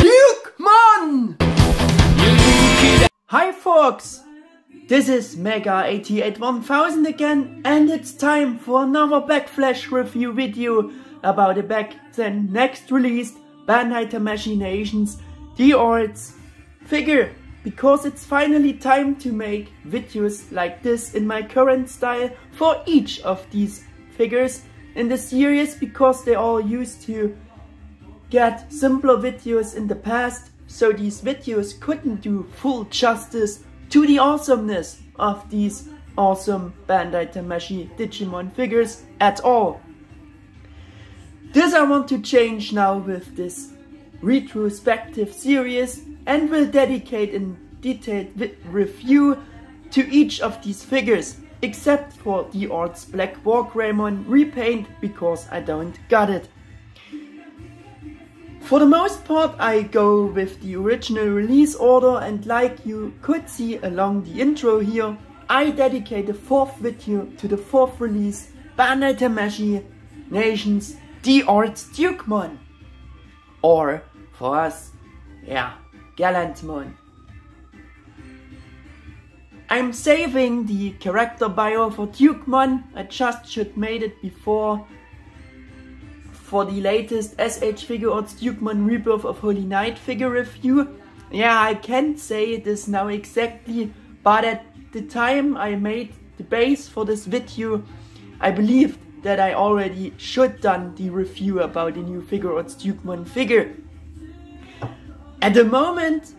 Dukemon! Hi folks! This is Mega881000 again, and it's time for another Backflash review video about the back then next released Bandai Tamashii Nations D-Arts figure, because it's finally time to make videos like this in my current style for each of these figures in the series, because they all used to get simpler videos in the past, so these videos couldn't do full justice to the awesomeness of these awesome Bandai Tamashii Digimon figures at all. This I want to change now with this retrospective series, and will dedicate a detailed review to each of these figures, except for D-Arts Black Wargreymon repaint, because I don't got it. For the most part I go with the original release order, and like you could see along the intro here, I dedicate the fourth video to the fourth release Bandai Tamashii Nations D-Arts Dukemon. Or for us, yeah, Gallantmon. I'm saving the character bio for Dukemon. I just should made it before for the latest S.H.Figuarts Digimon Rebirth of Holy Knight figure review. Yeah, I can't say this now exactly, but at the time I made the base for this video, I believed that I already should done the review about the new Figuarts Digimon figure. At the moment,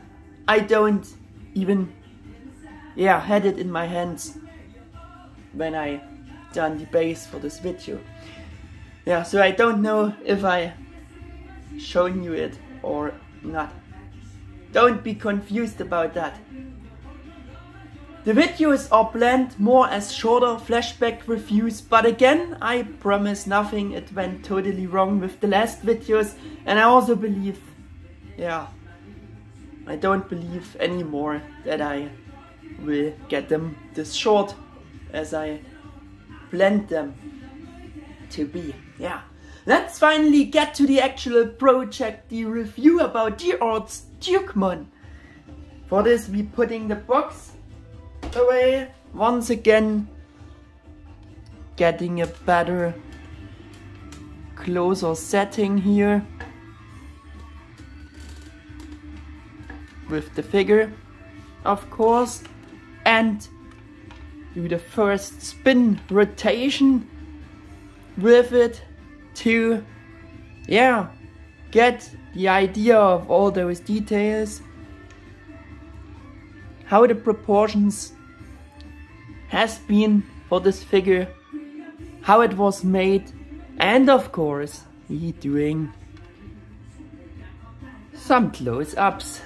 I don't even had it in my hands when I done the base for this video. Yeah, so I don't know if I shown you it or not. Don't be confused about that. The videos are planned more as shorter flashback reviews, but again, I promise nothing. It went totally wrong with the last videos, and I also believe, I don't believe anymore that I will get them this short as I planned them to be. Yeah, let's finally get to the actual project, the review about D-Arts Dukemon. For this we putting the box away once again, getting a better closer setting here with the figure, of course, and do the first spin rotation with it to get the idea of all those details, how the proportions has been for this figure, how it was made, and of course we doing some close-ups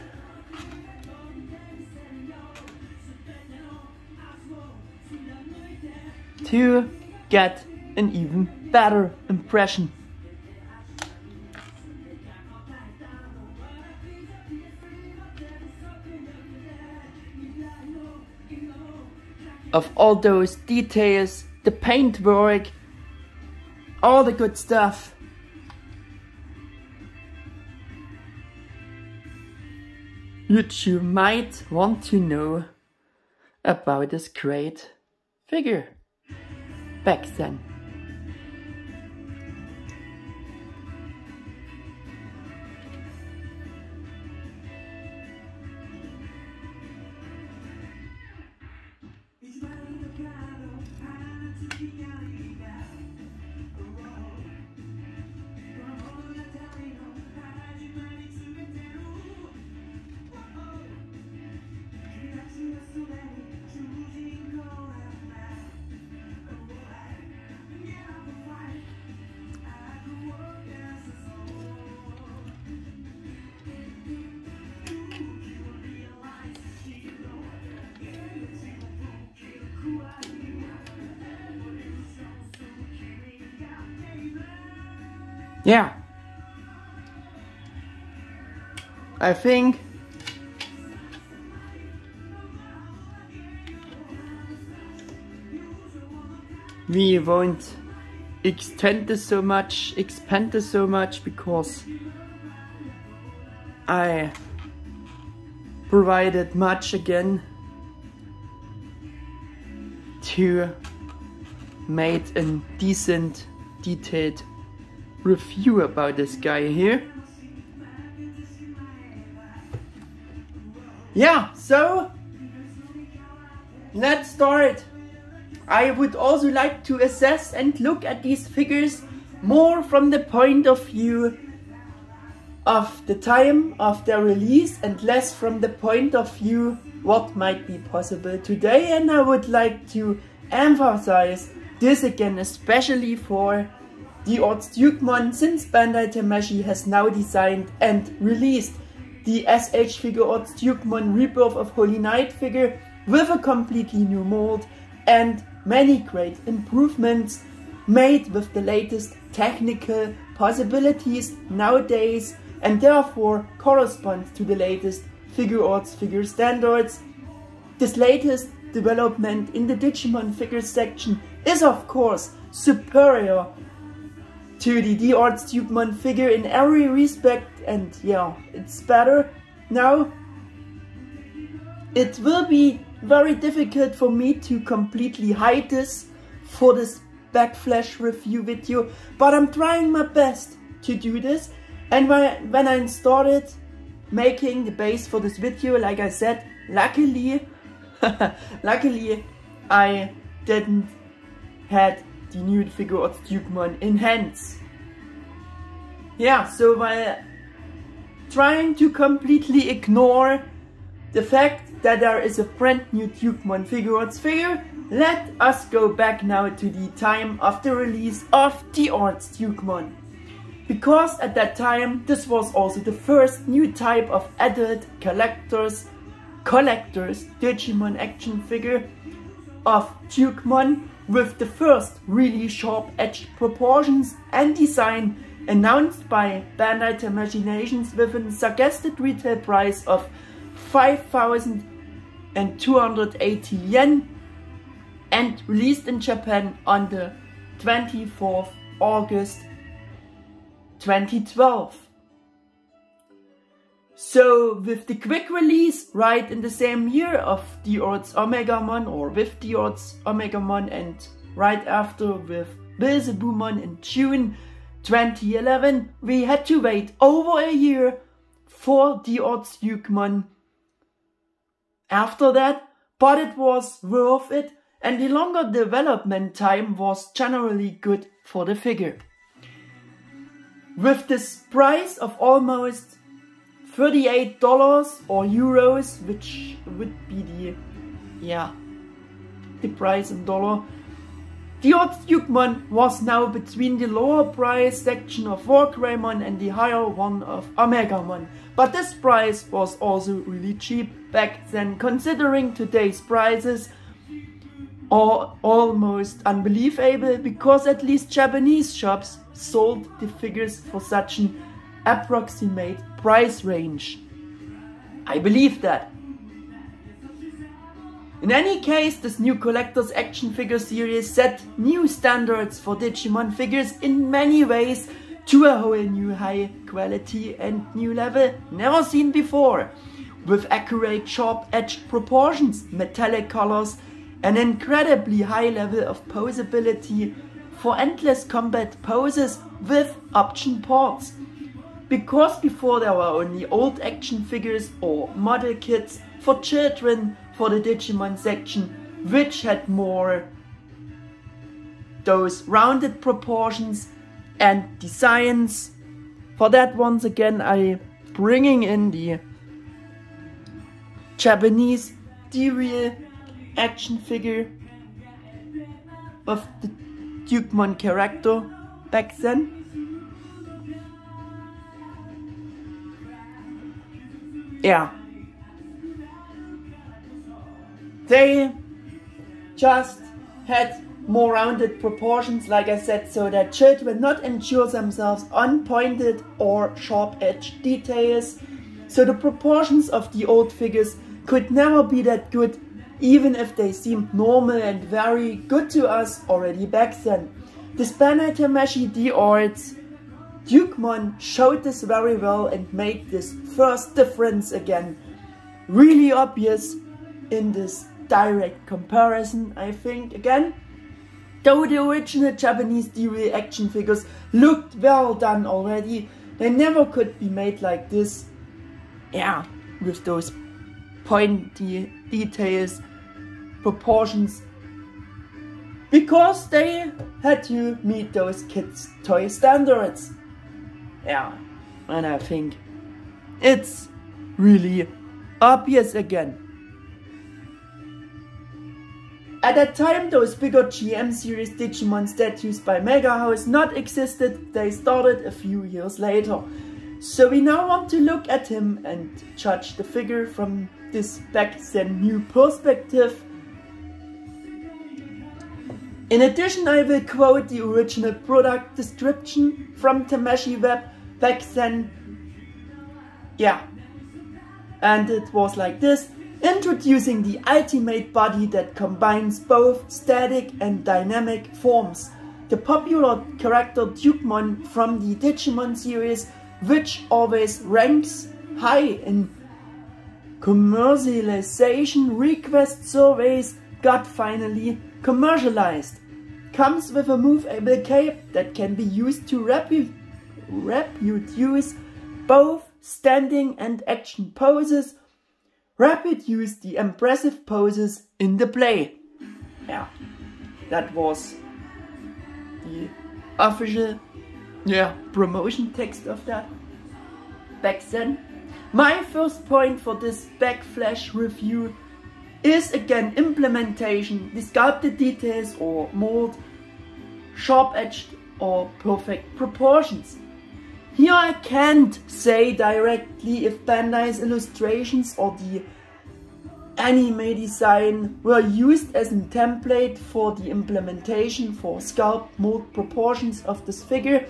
to get an even better impression. Of all those details, the paintwork, all the good stuff. Which you might want to know about this great figure back then. Yeah, I think we won't expand this so much because I provided much again to make a decent detailed review about this guy here. Yeah, so let's start. I would also like to assess and look at these figures more from the point of view of the time of their release and less from the point of view what might be possible today. And I would like to emphasize this again, especially for D-Arts Dukemon, since Bandai Tamashii has now designed and released the S.H.Figuarts Digimon Rebirth of Holy Night figure with a completely new mold and many great improvements made with the latest technical possibilities nowadays, and therefore corresponds to the latest Figuarts figure standards. This latest development in the Digimon figures section is of course superior to the D-Arts Digimon figure in every respect, and yeah, it's better now. It will be very difficult for me to completely hide this for this Backflash review video, but I'm trying my best to do this. And when I started making the base for this video, like I said, luckily I didn't had the new Figuarts Dukemon in hands. Yeah, so while trying to completely ignore the fact that there is a brand new Dukemon Figuarts figure, let us go back now to the time of the release of D-Arts Dukemon. Because at that time this was also the first new type of adult collectors Digimon action figure of Dukemon, with the first really sharp edged proportions and design announced by Bandai Tamashii Nations with a suggested retail price of 5,280 yen and released in Japan on the 24th August 2012. So with the quick release right in the same year of D-Arts Omegamon, or with D-Arts Omegamon, and right after with Beelzebumon in June 2011, we had to wait over a year for D-Arts Dukemon after that, but it was worth it, and the longer development time was generally good for the figure. With this price of almost $38 or euros, which would be the price in dollar, D-Arts Dukemon was now between the lower price section of Wargreymon and the higher one of Omegamon. But this price was also really cheap back then, considering today's prices are almost unbelievable, because at least Japanese shops sold the figures for such an approximate price range. I believe that. In any case, this new Collectors Action Figure series set new standards for Digimon figures in many ways, to a whole new high quality and new level never seen before, with accurate sharp edged proportions, metallic colors, an incredibly high level of posability for endless combat poses with option parts. Because before there were only old action figures or model kits for children for the Digimon section, which had more those rounded proportions and designs. For that, once again, I bringing in the Japanese D-Real action figure of the Dukemon character back then. Yeah, they just had more rounded proportions, like I said, so that children not ensure themselves on pointed or sharp edged details. So the proportions of the old figures could never be that good, even if they seemed normal and very good to us already back then. This Bandai Tamashii D-Arts Dukemon showed this very well and made this first difference again really obvious in this direct comparison, I think. Again, though the original Japanese D-Arts action figures looked well done already, they never could be made like this, yeah, with those pointy details, proportions, because they had to meet those kids' toy standards. Yeah, and I think it's really obvious again. At that time, those bigger GM series Digimon statues by Mega House not existed, they started a few years later. So we now want to look at him and judge the figure from this back then new perspective. In addition, I will quote the original product description from Tamashii Web back then. Yeah, and it was like this: introducing the ultimate body that combines both static and dynamic forms. The popular character Dukemon from the Digimon series, which always ranks high in commercialization request surveys, got finally commercialized. Comes with a movable cape that can be used to reproduce both standing and action poses, reproduce the impressive poses in the play. Yeah, that was the official promotion text of that back then. My first point for this Backflash review is again implementation, the sculpted details or mold, sharp-edged or perfect proportions. Here I can't say directly if Bandai's illustrations or the anime design were used as a template for the implementation for sculpt mold proportions of this figure.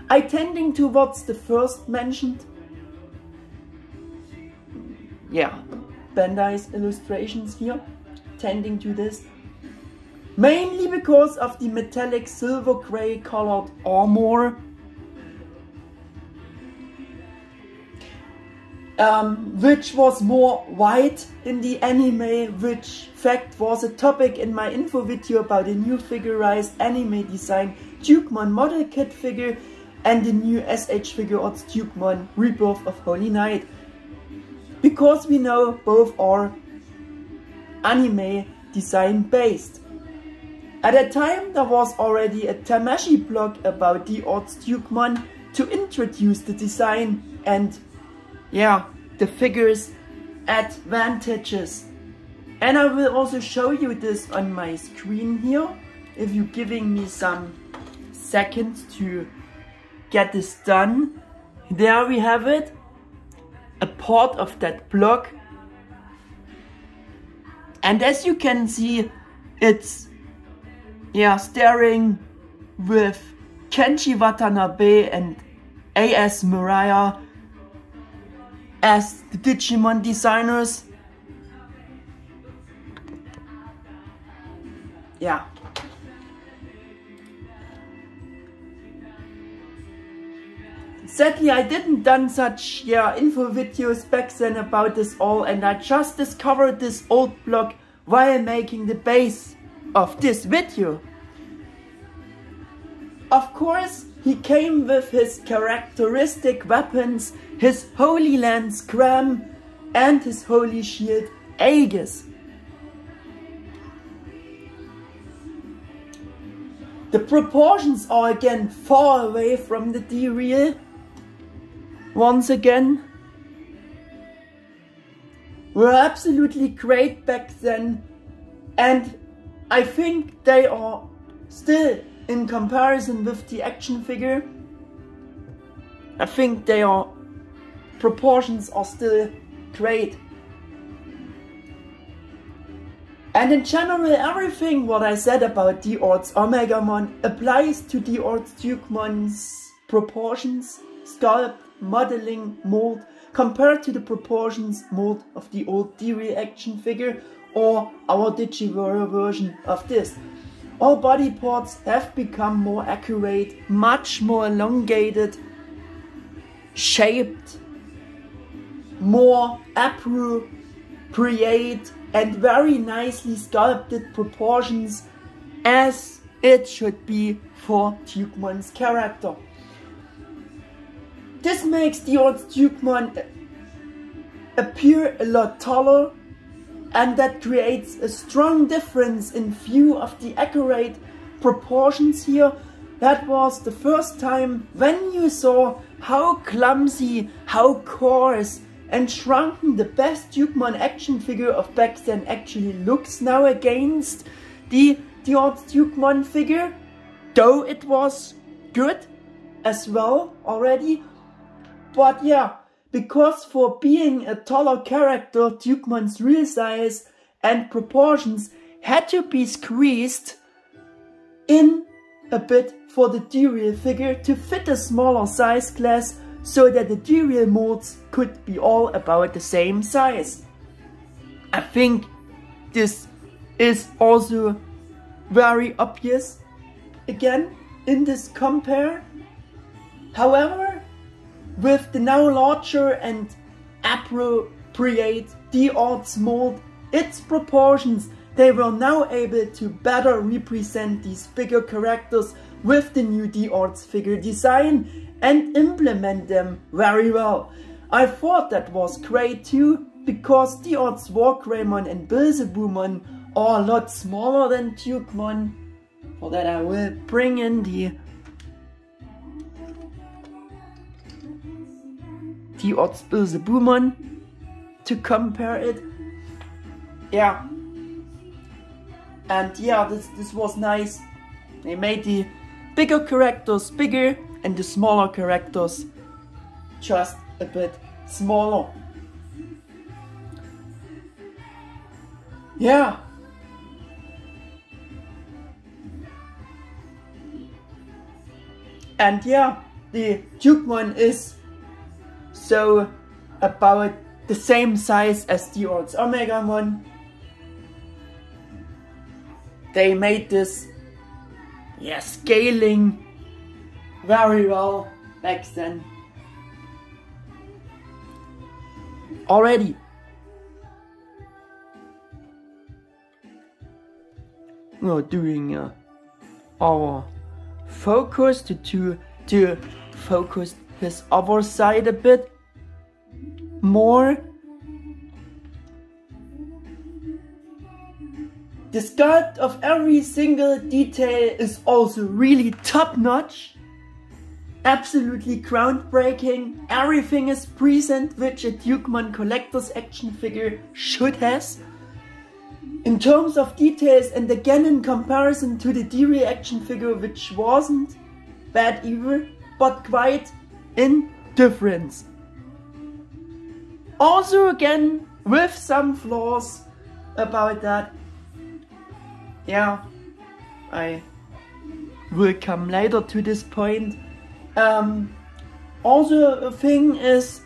I tending towards the first mentioned. Yeah, Bandai's illustrations here, tending to this. Mainly because of the metallic silver grey colored armor. Which was more white in the anime, which fact was a topic in my info video about the new figurized anime design Dukemon model kit figure and the new S.H.Figuarts Digimon Rebirth of Holy Night. Because we know both are anime design based. At that time there was already a Tamashii blog about D-Arts Dukemon to introduce the design and the figure's advantages. And I will also show you this on my screen here, if you're giving me some seconds to get this done. There we have it, a part of that blog. And as you can see, it's starring with Kenshi Watanabe and A.S. Mariah as the Digimon designers. Yeah. Sadly, I didn't done such info videos back then about this all, and I just discovered this old blog while making the base of this video. Of course, he came with his characteristic weapons, his Holy Lance Gram and his Holy Shield Aegis. The proportions are again far away from the D-Real. Once again, were absolutely great back then, and I think they are still, in comparison with the action figure, I think their proportions are still great. And in general, everything what I said about D-Arts Omegamon applies to D-Arts Dukemon's proportions, sculpt, modeling, mold, compared to the proportions mold of the old D-Real action figure or our Digi-Warrior version of this. All body parts have become more accurate, much more elongated, shaped, more appropriate and very nicely sculpted proportions, as it should be for Dukemon's character. This makes D-Arts Dukemon appear a lot taller, and that creates a strong difference in view of the accurate proportions here. That was the first time when you saw how clumsy, how coarse and shrunken the best Dukemon action figure of back then actually looks now against the D-Arts Dukemon figure, though it was good as well already. But yeah, because for being a taller character, Dukemon's real size and proportions had to be squeezed in a bit for the D-Real figure to fit a smaller size class, so that the D-Real molds could be all about the same size. I think this is also very obvious again in this compare. However, with the now larger and appropriate D-Arts mold, its proportions, they were now able to better represent these bigger characters with the new D-Arts figure design and implement them very well. I thought that was great too, because D-Arts Wargreymon and Beelzebumon are a lot smaller than Dukemon. For that I will bring in the D-Arts Beelzebumon to compare it. Yeah. And yeah, this was nice. They made the bigger characters bigger and the smaller characters just a bit smaller. Yeah. And yeah, the Dukemon is so about the same size as D-Arts Omegamon. They made this, yeah, scaling very well back then. Already. We're doing our focus to focus his other side a bit more. The sculpt of every single detail is also really top notch. Absolutely groundbreaking. Everything is present which a Dukemon Collectors Action figure should has. In terms of details, and again in comparison to the D-Real action figure, which wasn't bad either, but quite in difference. Also again with some flaws about that. Yeah, I will come later to this point. Also a thing is,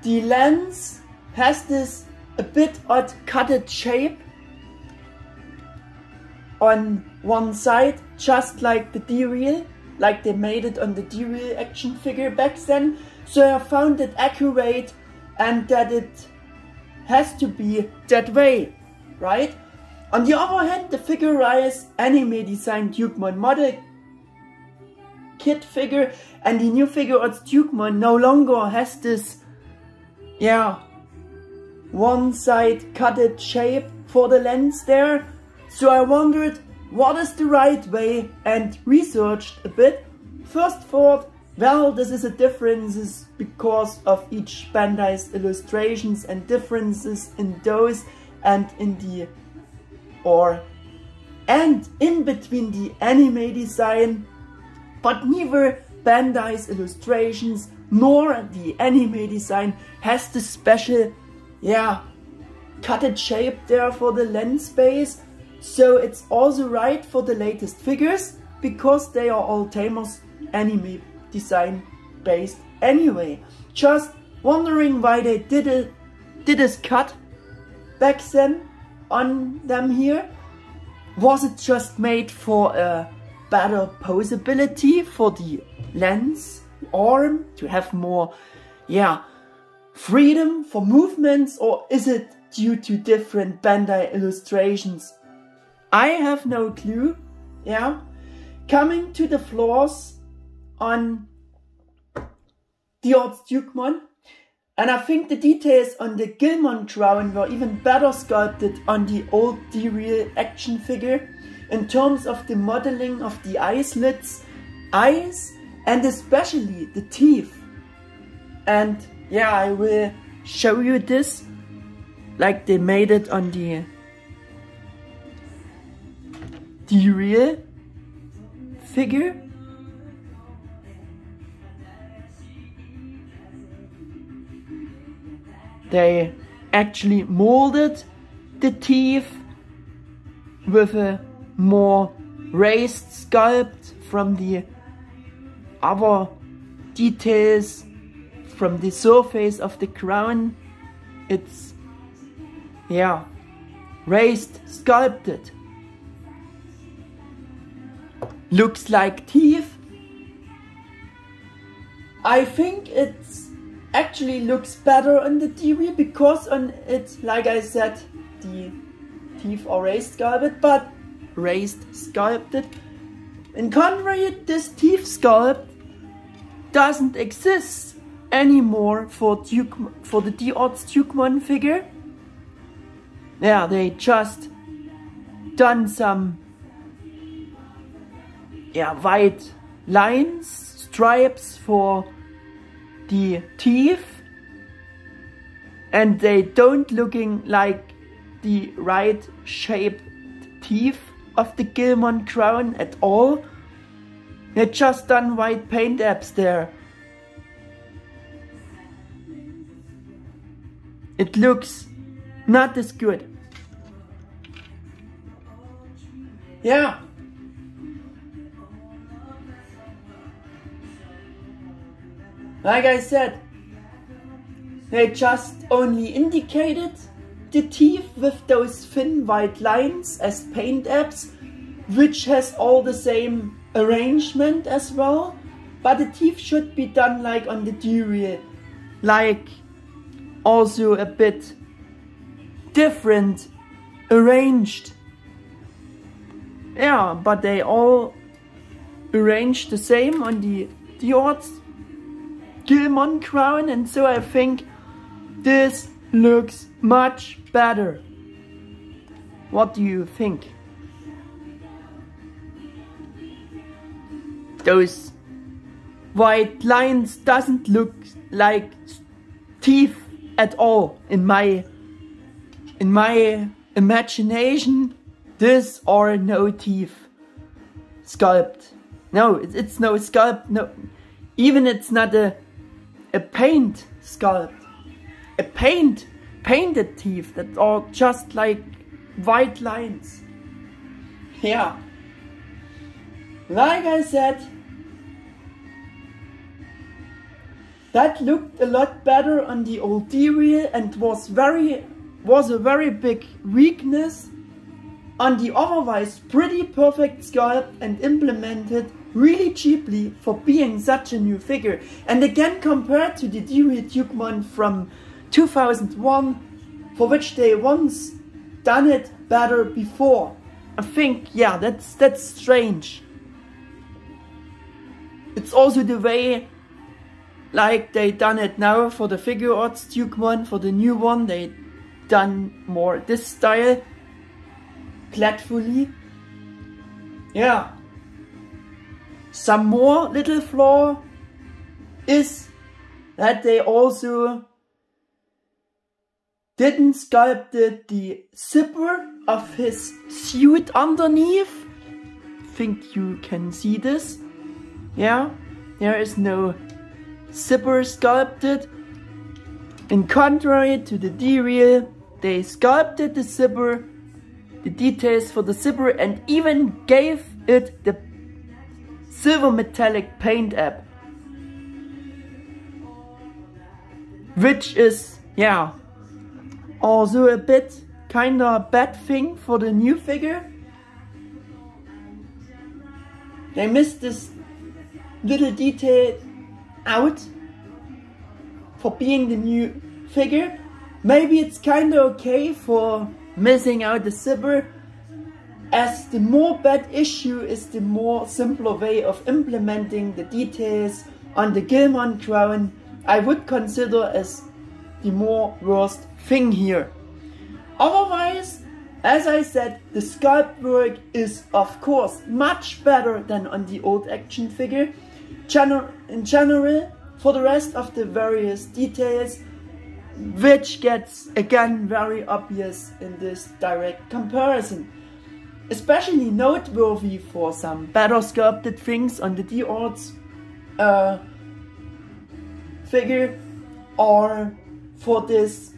the lens has this a bit odd cutted shape on one side, just like the D-Real, like they made it on the D-Real action figure back then. So I found it accurate and that it has to be that way, right? On the other hand, the Figuarts anime designed Dukemon model kit figure and the new Figuarts Dukemon no longer has this, yeah, one side cutted shape for the lens there. So I wondered what is the right way and researched a bit. First thought, well, this is a difference because of each Bandai's illustrations and differences in those and in the and in between the anime design, but neither Bandai's illustrations nor the anime design has the special, yeah, cutted shape there for the lens base. So it's also right for the latest figures, because they are all Tamers anime design based anyway. Just wondering why they did this cut back then on them here. Was it just made for a better posability for the lens, arm, to have more, yeah, freedom for movements, or is it due to different Bandai illustrations? I have no clue, yeah. Coming to the flaws on D-Arts Dukemon, and I think the details on the Gallantmon crown were even better sculpted on the old D-Real action figure in terms of the modeling of the eye slits, eyes, and especially the teeth. And yeah, I will show you this, like they made it on the D-Real figure. They actually molded the teeth with a more raised sculpt from the other details from the surface of the crown. It's, yeah, raised, sculpted. Looks like teeth. I think it's actually looks better on the D-Real because on it, like I said, the teeth are raised sculpted, but raised sculpted. In contrary, this teeth sculpt doesn't exist anymore for the D-Arts Dukemon figure. Yeah, they just done some, yeah, white lines, stripes for the teeth, and they don't looking like the right shaped teeth of the Gallantmon crown at all. They just done white paint apps there. It looks not as good. Yeah. Like I said, they just only indicated the teeth with those thin white lines as paint apps, which has all the same arrangement as well, but the teeth should be done like on the D-Real, like also a bit different arranged. Yeah, but they all arranged the same on the D-Arts Digimon crown, and so I think this looks much better. What do you think? Those white lines doesn't look like teeth at all in my imagination. This are no teeth sculpt. No, it's no sculpt. No, even it's not a paint sculpt. A painted teeth that are just like white lines. Yeah. Like I said, that looked a lot better on the old D-Real and was a very big weakness on the otherwise pretty perfect sculpt and implemented really cheaply for being such a new figure. And again, compared to the D-Real Dukemon from 2001, for which they once done it better before. I think, yeah, that's strange. It's also the way like they done it now for the Figuarts Dukemon. For the new one, they done more this style, gladfully. Yeah. Some more little flaw is that they also didn't sculpt the zipper of his suit underneath. I think you can see this. Yeah, there is no zipper sculpted. In contrary to the D-Real, they sculpted the zipper, the details for the zipper, and even gave it the silver metallic paint app. Which is, yeah, also a bit kinda bad thing for the new figure. They missed this little detail out for being the new figure. Maybe it's kinda okay for missing out the zipper, as the more bad issue is the more simpler way of implementing the details on the Gallantmon crown I would consider as the more worst thing here. Otherwise, as I said, the sculpt work is of course much better than on the old action figure. In general, for the rest of the various details, which gets again very obvious in this direct comparison. Especially noteworthy for some better sculpted things on the D-Arts figure, or for this,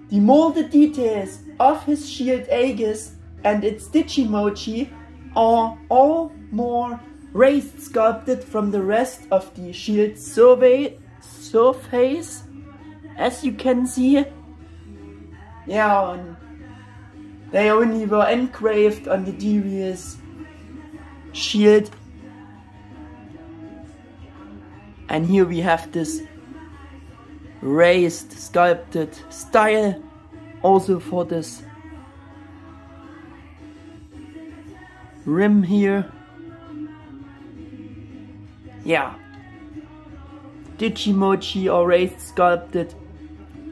the molded details of his shield Aegis and its Digimochi are all more raised sculpted from the rest of the shield surface, as you can see. Yeah, and they only were engraved on the D-Arts shield. And here we have this raised sculpted style also for this rim here. Yeah, Digimochi are raised sculpted,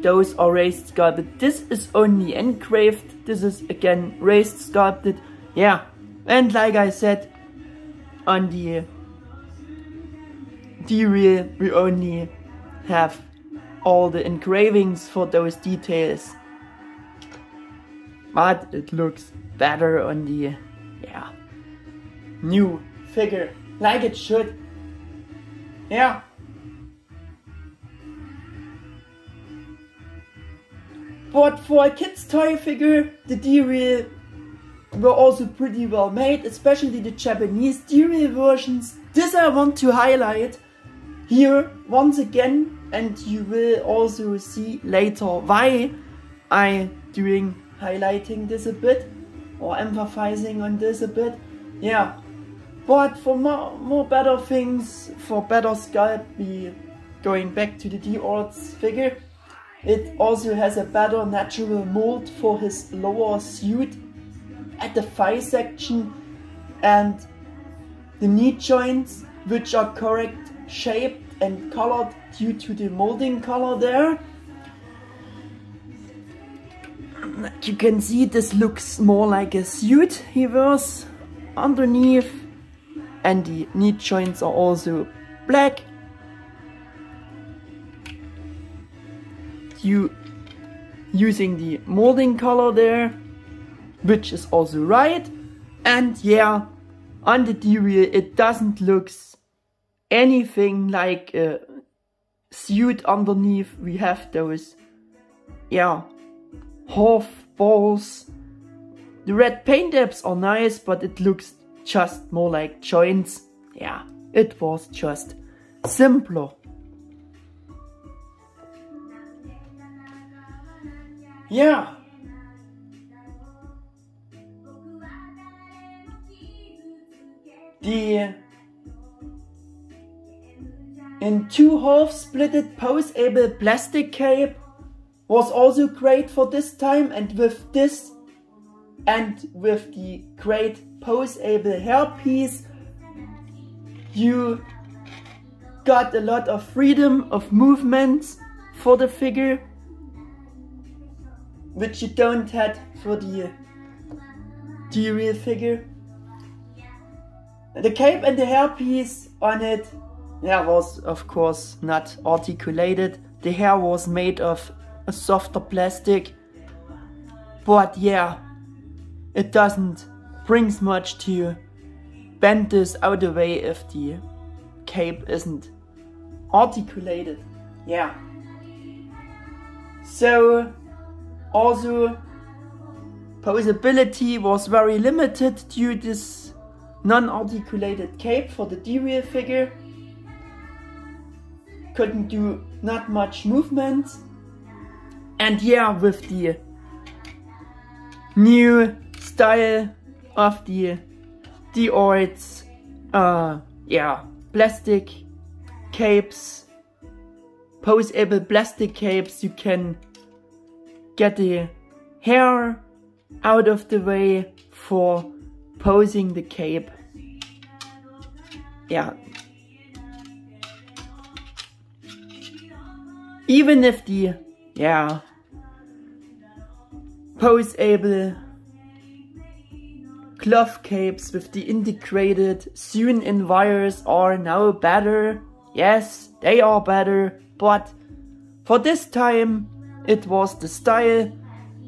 those are raised sculpted. This is only engraved, this is again raised sculpted. Yeah, and like I said, on the D-Real we only have all the engravings for those details, but it looks better on the new figure, like it should. Yeah. But for a kid's toy figure, the D-Real were also pretty well made, especially the Japanese D-Real versions. This I want to highlight here once again, and you will also see later why I doing highlighting this a bit or emphasizing on this a bit. Yeah, but for more better things, for better sculpt, we going back to the D-Arts figure. It also has a better natural mold for his lower suit at the thigh section, and the knee joints, which are correct shaped and colored due to the molding color there. You can see this looks more like a suit he wears underneath, and the knee joints are also black. Using the molding color there, which is also right. And yeah, on the D-Real it doesn't look anything like a suit underneath. We have those half balls. The red paint apps are nice, but it looks just more like joints. Yeah, it was just simpler. Yeah. The in two half splitted pose-able plastic cape was also great for this time, and with this and with the great pose-able hairpiece you got a lot of freedom of movements for the figure, which you don't have for the D-Real figure. The cape and the hairpiece on it was of course not articulated. The hair was made of a softer plastic, but yeah, it doesn't bring much to bend this out of the way if the cape isn't articulated. Yeah. So also posability was very limited due to this non-articulated cape for the D-Real figure. Couldn't do not much movement. And yeah, with the new style of the D-Arts yeah, plastic capes, pose-able plastic capes. You can get the hair out of the way for posing the cape. Yeah. Even if the, yeah, pose-able cloth capes with the integrated sewn-in wires are now better. Yes, they are better, but for this time it was the style.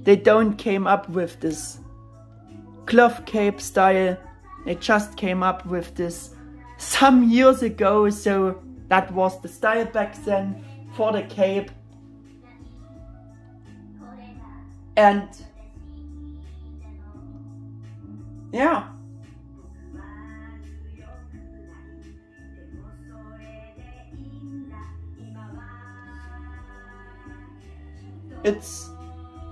They don't came up with this cloth cape style. They just came up with this some years ago, so that was the style back then for the cape. And yeah, it's,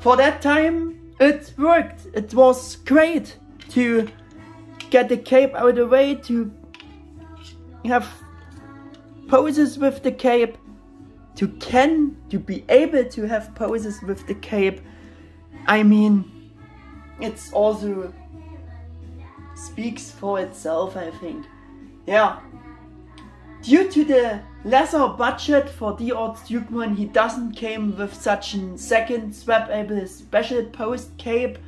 for that time it worked. It was great to get the cape out of the way, to have poses with the cape, to be able to have poses with the cape. I mean, it's also speaks for itself, I think. Yeah. Due to the lesser budget for D-Arts Dukemon, he doesn't came with such a second swap-able special post cape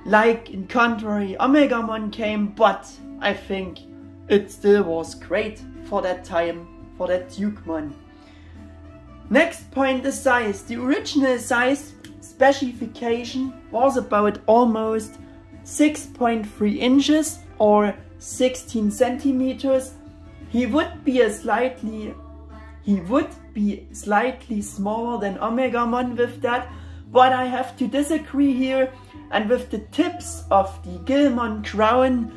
like in contrary Omegamon came, but I think it still was great for that time, for that Dukemon. Next point, the size. The original size specification was about almost 6.3 inches or 16 centimeters. He would be slightly smaller than Omegamon with that, but I have to disagree here. And with the tips of the Gallantmon crown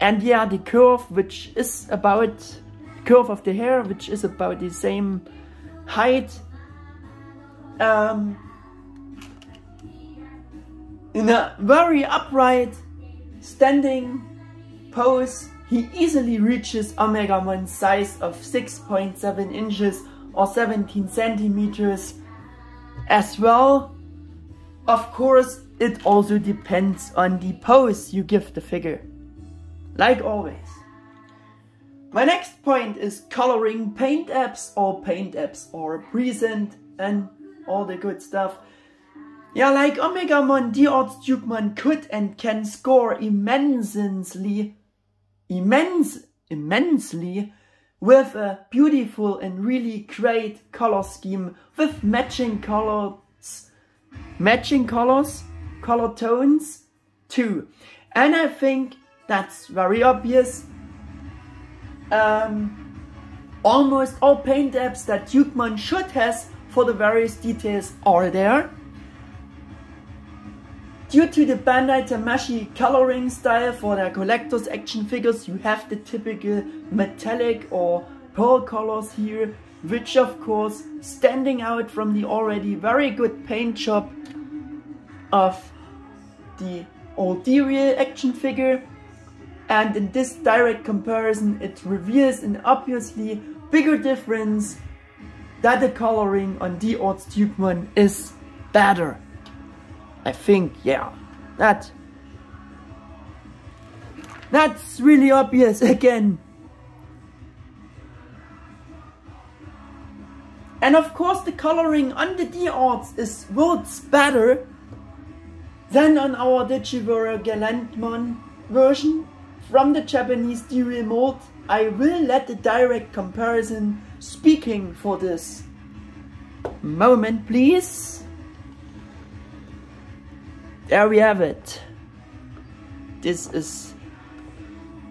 and yeah, the curve, which is about curve of the hair, which is about the same height, in a very upright standing pose, he easily reaches Omegamon's size of 6.7 inches or 17 centimeters as well. Of course, it also depends on the pose you give the figure, like always. My next point is coloring paint apps or present and all the good stuff. Yeah, like Omegamon, D-Arts Dukemon could and can score immensely with a beautiful and really great color scheme with matching color tones too. And I think that's very obvious. Almost all paint apps that Dukemon should has for the various details are there. Due to the Bandai Tamashii coloring style for their Collectors Action Figures, you have the typical metallic or pearl colors here, which of course standing out from the already very good paint job of the old D-Real action figure. And in this direct comparison, it reveals an obviously bigger difference that the coloring on D-Arts Dukemon is better. I think, yeah, that's really obvious again. And of course the coloring on the D-Arts is worlds better than on our Digi-Warrior Gallantmon version from the Japanese D-Real mold. I will let the direct comparison speaking for this moment, please. There we have it. This is,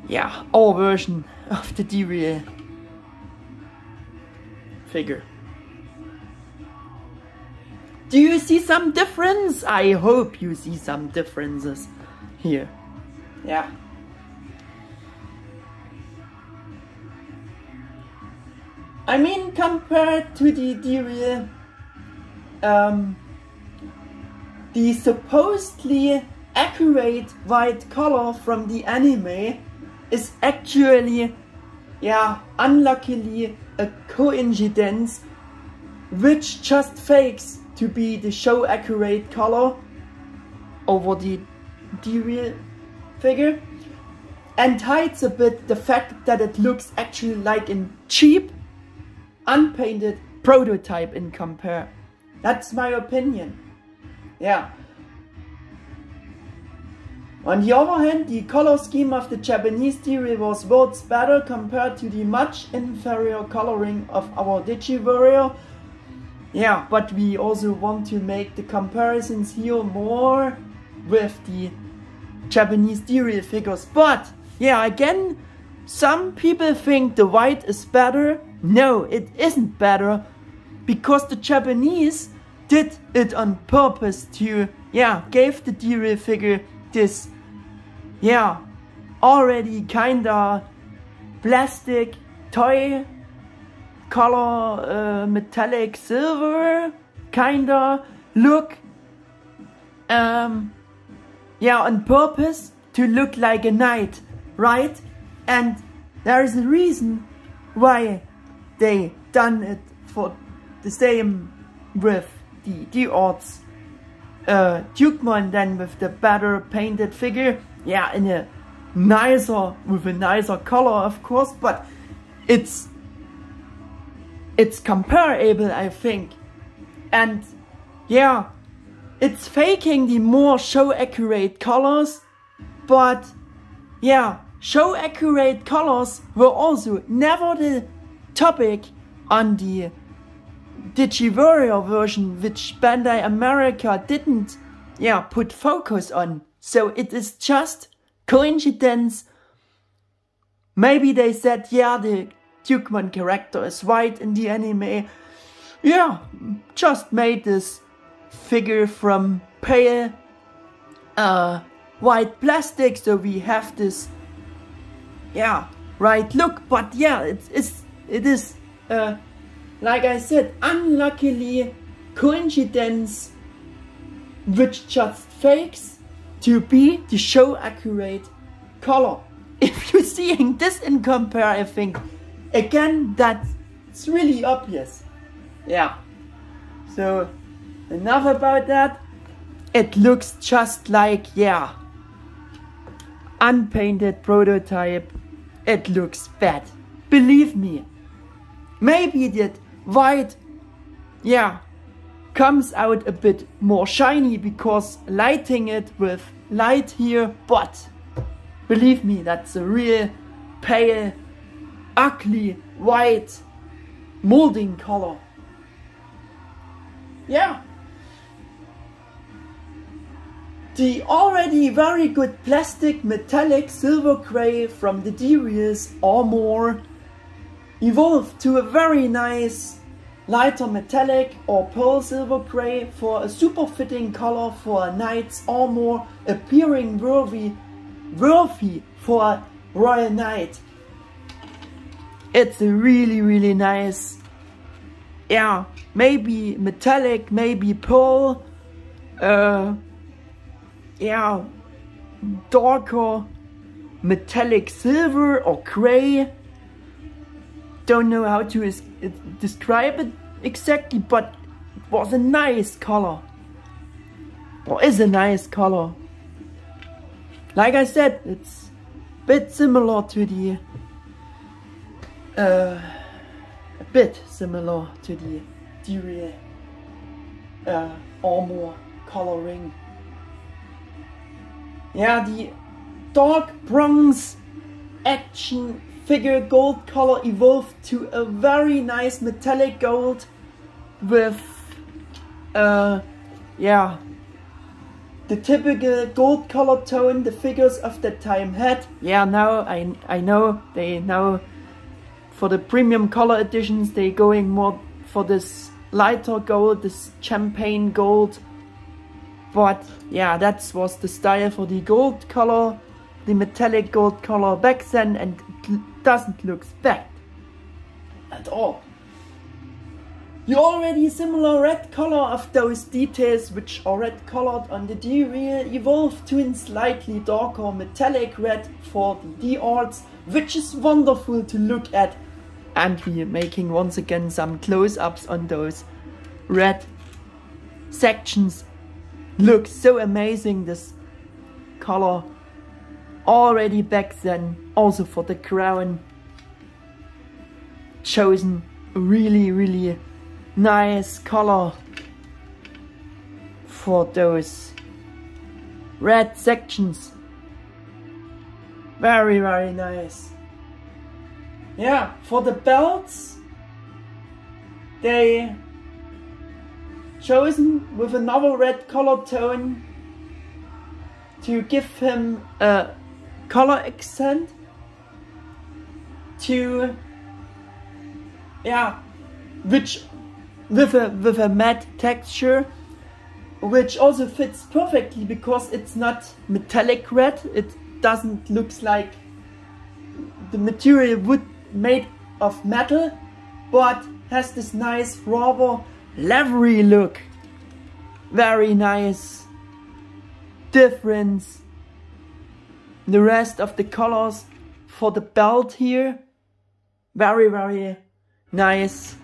yeah, our version of the D-Real figure. Do you see some difference? I hope you see some differences here. Yeah. I mean, compared to the D-Real, the supposedly accurate white color from the anime is actually, yeah, unluckily a coincidence which just fakes to be the show accurate color over the D-Real figure and hides a bit the fact that it looks actually like a cheap, unpainted prototype in compare. That's my opinion. Yeah. On the other hand, the color scheme of the Japanese D-Real was worlds better compared to the much inferior coloring of our Digi-Warrior. Yeah, but we also want to make the comparisons here more with the Japanese D-Real figures. But yeah, again, some people think the white is better. No, it isn't better, because the Japanese did it on purpose to, yeah, gave the D-Real figure this, yeah, already kinda plastic toy color, metallic silver kinda look, yeah, on purpose to look like a knight, right? And there is a reason why they done it for the same with the D-Arts Dukemon than with the better painted figure. Yeah, in a nicer, with a nicer color of course, but it's comparable, I think. And yeah, it's faking the more show accurate colors, but yeah, show accurate colors were also never the topic on the Digi-Warrior version, which Bandai America didn't, yeah, put focus on. So it is just coincidence. Maybe they said, yeah, the Dukemon character is white in the anime. Yeah, just made this figure from pale white plastic, so we have this, yeah, right look. But yeah, it is like I said, unluckily coincidence which just fakes to be the show accurate color. If you're seeing this in compare, I think again that's really obvious. Yeah, so enough about that. It looks just like, yeah, unpainted prototype. It looks bad, believe me. Maybe that white, yeah, comes out a bit more shiny because lighting it with light here, but believe me, that's a real pale, ugly white molding color. Yeah. The already very good plastic metallic silver grey from the D-Reals Armor evolved to a very nice lighter metallic or pearl silver grey for a super fitting color for a knight's armor, appearing worthy for a royal knight. It's a really nice, yeah, maybe metallic, maybe pearl, yeah, darker metallic silver or grey. Don't know how to describe it exactly, but it was a nice color, or is a nice color. Like I said, it's a bit similar to the D-Real armor coloring. Yeah, the dark bronze action figure gold color evolved to a very nice metallic gold with yeah, the typical gold color tone the figures of that time had. Yeah, now I know they now for the premium color editions they going more for this lighter gold, this champagne gold. But yeah, that was the style for the gold color, the metallic gold color back then, and it doesn't look bad at all. You already similar red color of those details which are red colored on the D-Real evolved to a slightly darker metallic red for the D-Arts, which is wonderful to look at. And we're making once again some close-ups on those red sections. Looks so amazing, this color already back then. Also for the crown, chosen really nice color for those red sections. Very nice. Yeah, for the belts, they chosen with another red color tone to give him a color accent to, yeah, which with a matte texture, which also fits perfectly because it's not metallic red. It doesn't look like the material would made of metal, but has this nice rather leathery look. Very nice difference. The rest of the colors for the belt here, very nice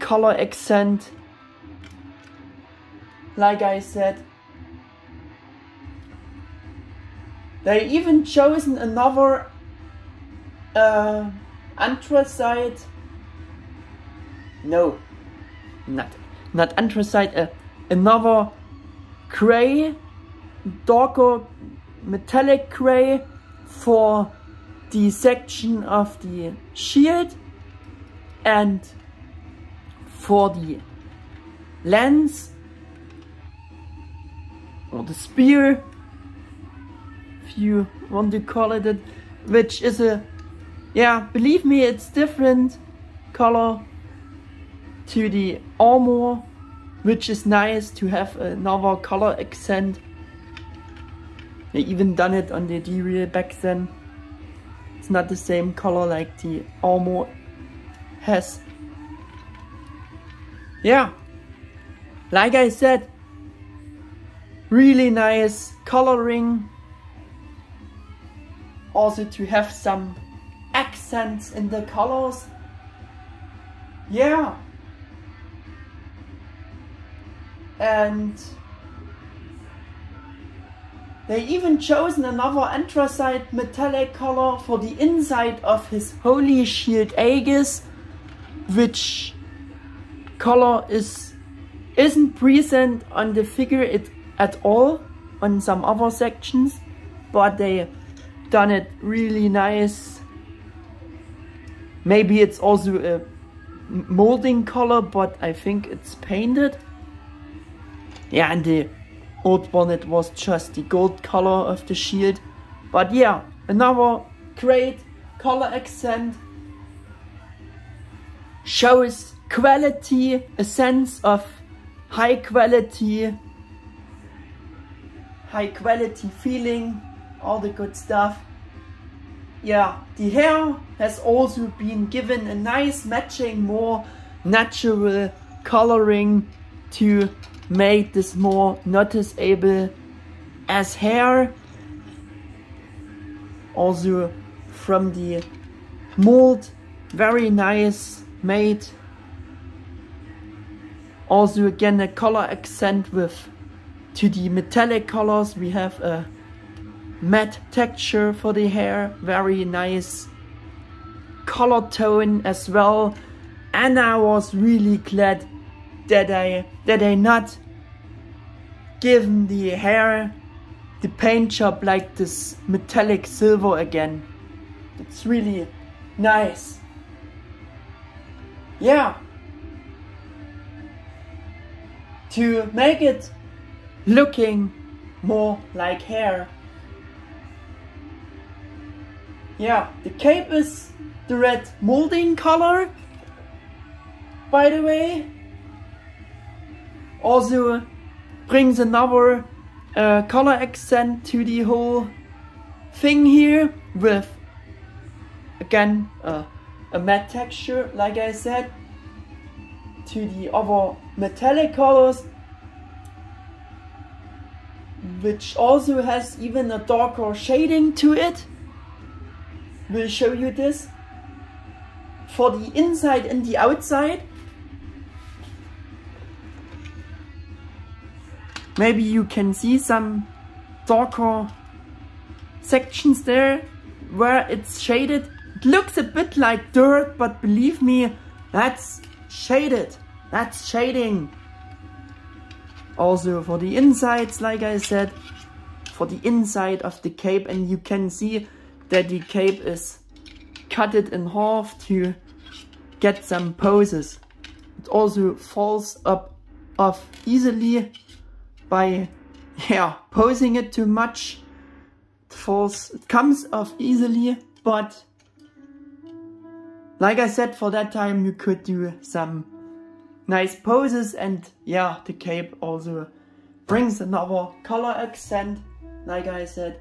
color accent. Like I said, they even chosen another anthracite. No, not anthracite. Another gray, darker metallic gray for the section of the shield and for the lance or the spear, if you want to call it, which is a, yeah, believe me, it's different color to the armor, which is nice to have another color accent. They even done it on the D-Real back then. It's not the same color like the armor has. Yeah, like I said, really nice coloring. Also to have some accents in the colors. Yeah. And they even chosen another anthracite metallic color for the inside of his holy shield Aegis, which color isn't present on the figure at all on some other sections, but they done it really nice. Maybe it's also a molding color, but I think it's painted. Yeah, and the old one, it was just the gold color of the shield. But yeah, another great color accent. Shows quality, a sense of high quality feeling, all the good stuff. Yeah, the hair has also been given a nice matching, more natural coloring to make this more noticeable as hair. Also from the mold, very nice made. Also again a color accent with to the metallic colors. We have a matte texture for the hair, very nice color tone as well. And I was really glad that I not given the hair the paint job like this metallic silver again. It's really nice. Yeah, to make it looking more like hair. Yeah, the cape is the red molding color, by the way. Also brings another color accent to the whole thing here with again a matte texture, like I said. to the other metallic colors, which also has even a darker shading to it. We'll show you this. For the inside and the outside, maybe you can see some darker sections there where it's shaded. It looks a bit like dirt, but believe me, that's shaded. That's shading. Also for the insides, like I said, for the inside of the cape, and you can see that the cape is cut it in half to get some poses. It also falls off easily by posing it too much. It comes off easily, but like I said, for that time you could do some nice poses, and yeah, the cape also brings another color accent, like I said.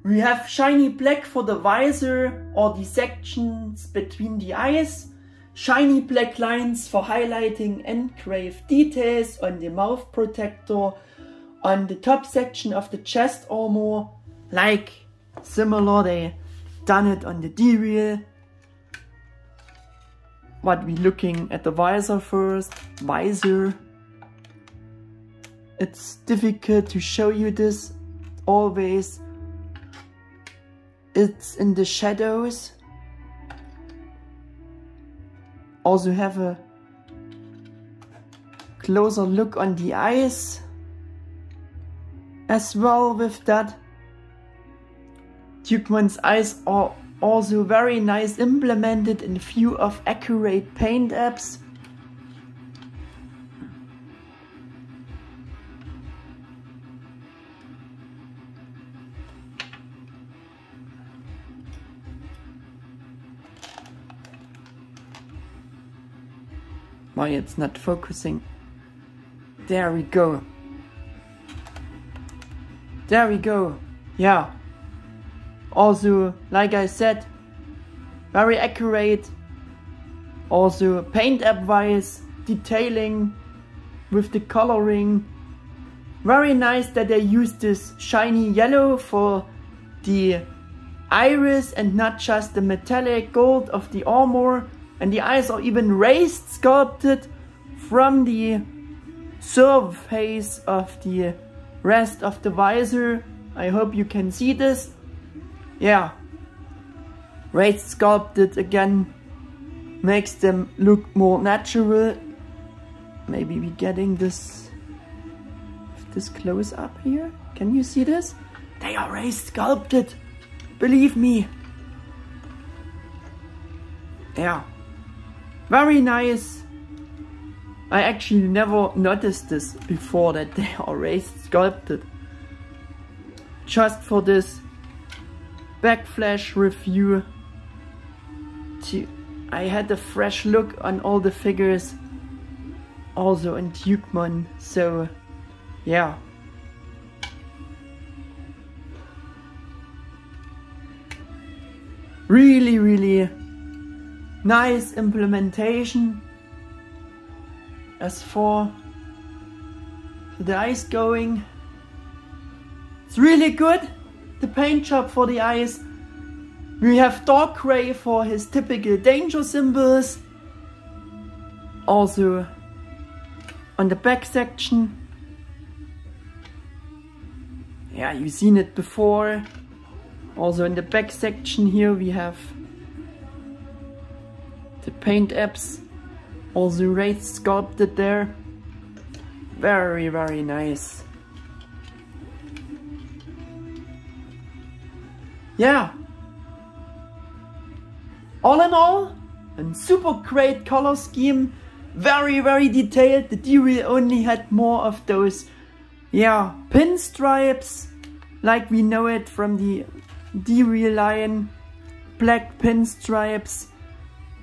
We have shiny black for the visor or the sections between the eyes, shiny black lines for highlighting engraved details on the mouth protector, on the top section of the chest armor, like similar they done it on the D-Reel. But we're looking at the visor first. Visor. It's difficult to show you this always. It's in the shadows. Also have a closer look on the eyes as well with that. Dukemon's eyes are also very nice implemented in view of accurate paint apps. Why it's not focusing? There we go. There we go. Yeah. Also, like I said, very accurate. Also paint app wise, detailing with the coloring. Very nice that they use this shiny yellow for the iris and not just the metallic gold of the armor. And the eyes are even raised, sculpted from the surface of the rest of the visor. I hope you can see this. Yeah, raised, sculpted again, makes them look more natural. Maybe we're getting this close up here. Can you see this? They are raised, sculpted, believe me. Yeah, very nice. I actually never noticed this before, that they are raised, sculpted. Just for this Backflash review, I had a fresh look on all the figures, also in Dukemon, so yeah. Really, really nice implementation. As for the eyes going, it's really good. The paint job for the eyes. We have dark gray for his typical danger symbols. Also on the back section. Yeah, you've seen it before. Also in the back section here we have the paint apps. Also raised, sculpted there. Very, very nice. Yeah, all in all, a super great color scheme, very, very detailed. The D-Reel only had more of those, pinstripes, like we know it from the D-Reel line, black pinstripes.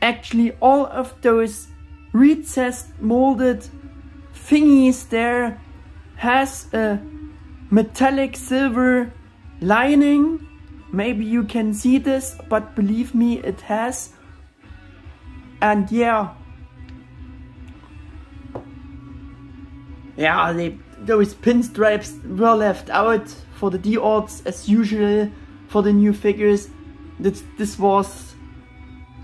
Actually, all of those recessed, molded thingies there has a metallic silver lining. Maybe you can see this, but believe me, it has. And yeah, those pinstripes were left out for the D-Arts as usual for the new figures. This was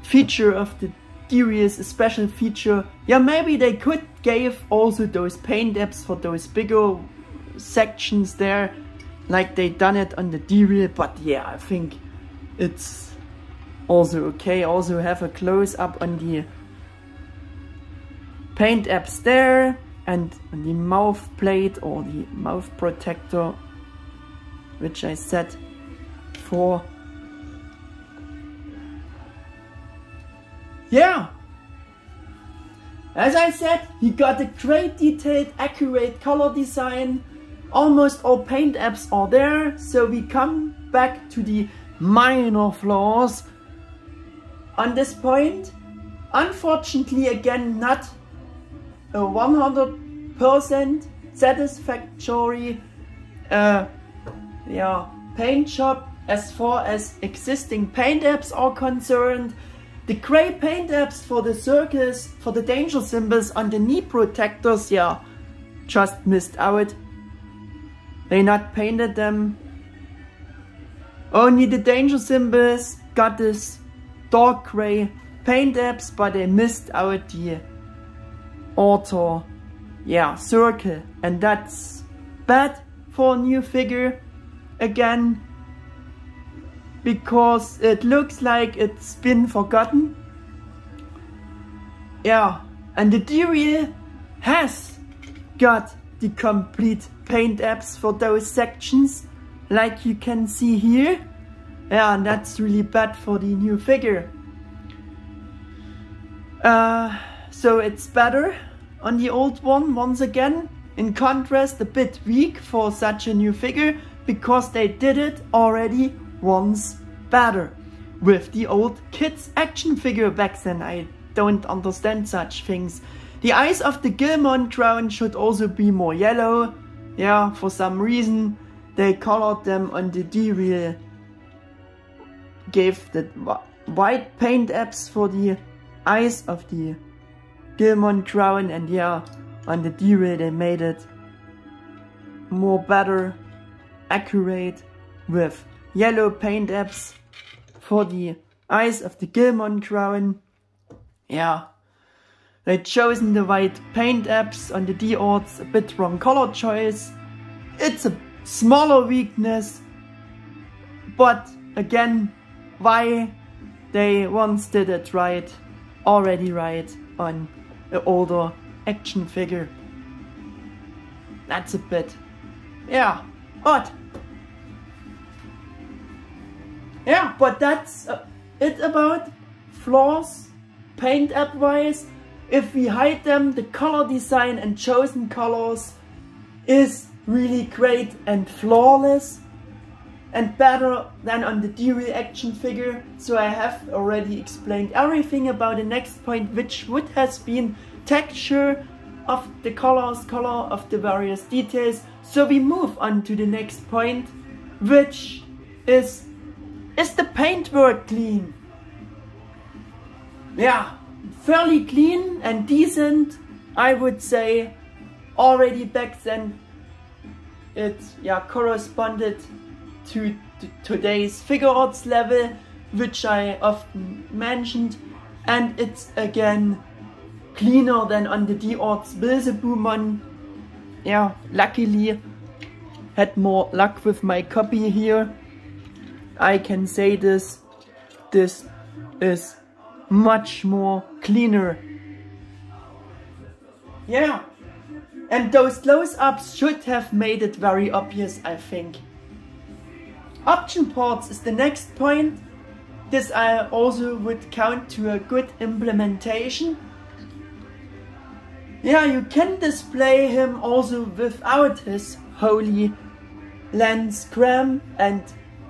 feature of the series, a special feature. Yeah, maybe they could give also those paint apps for those bigger sections there, like they done it on the D-Reel, but yeah, I think it's also okay. Also have a close-up on the paint apps there, and on the mouth plate or the mouth protector, which I set for. Yeah, as I said, he got a great detailed, accurate color design. Almost all paint apps are there, so we come back to the minor flaws on this point. Unfortunately, again, not a 100% satisfactory paint job as far as existing paint apps are concerned. The grey paint apps for the circles, for the danger symbols on the knee protectors, yeah, just missed out. They not painted them. Only the danger symbols got this dark grey paint apps, but they missed out the outer, circle. And that's bad for a new figure again, because it looks like it's been forgotten. Yeah, and the D-Reel has got the complete paint apps for those sections, like you can see here. Yeah, and that's really bad for the new figure. So it's better on the old one once again. In contrast, a bit weak for such a new figure, because they did it already once better with the old kids action figure back then. I don't understand such things. The eyes of the Gallantmon crown should also be more yellow. Yeah, for some reason they colored them on the D-Reel. Gave the white paint apps for the eyes of the Gallantmon crown, and yeah, on the D-Reel they made it more better, accurate, with yellow paint apps for the eyes of the Gallantmon crown. Yeah, they chosen the white paint apps on the D-Arts, a bit wrong color choice. It's a smaller weakness, but again, why they once did it right, already right on an older action figure. That's a bit, odd. Yeah, but that's it about flaws, paint app wise. If we hide them, the color design and chosen colors is really great and flawless, and better than on the D-Reel action figure. So I have already explained everything about the next point, which would has been texture of the colors, color of the various details. So we move on to the next point, which is the paintwork clean? Yeah, fairly clean and decent, I would say. Already back then it corresponded to today's Figuarts level, which I often mentioned, and it's again cleaner than on the D-Arts Digimon. Yeah, luckily had more luck with my copy here. I can say this is much more cleaner. Yeah, and those close-ups should have made it very obvious, I think. Option parts is the next point. This I also would count to a good implementation. Yeah, you can display him also without his holy lance cram and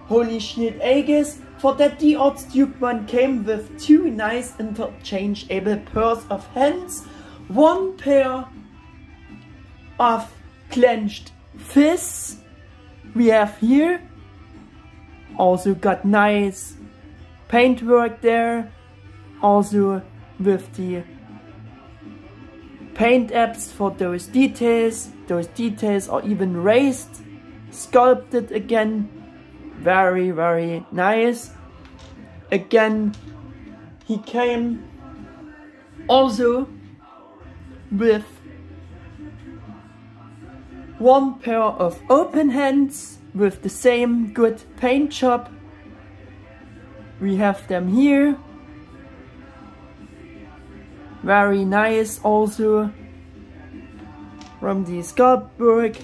holy shield Aegis. For that, D-Arts Dukemon came with two nice interchangeable pairs of hands, one pair of clenched fists we have here. Also got nice paintwork there. Also with the paint apps for those details. Those details are even raised, sculpted again. Very, very nice. Again, he came also with one pair of open hands with the same good paint job. We have them here. Very nice also from the sculpt work.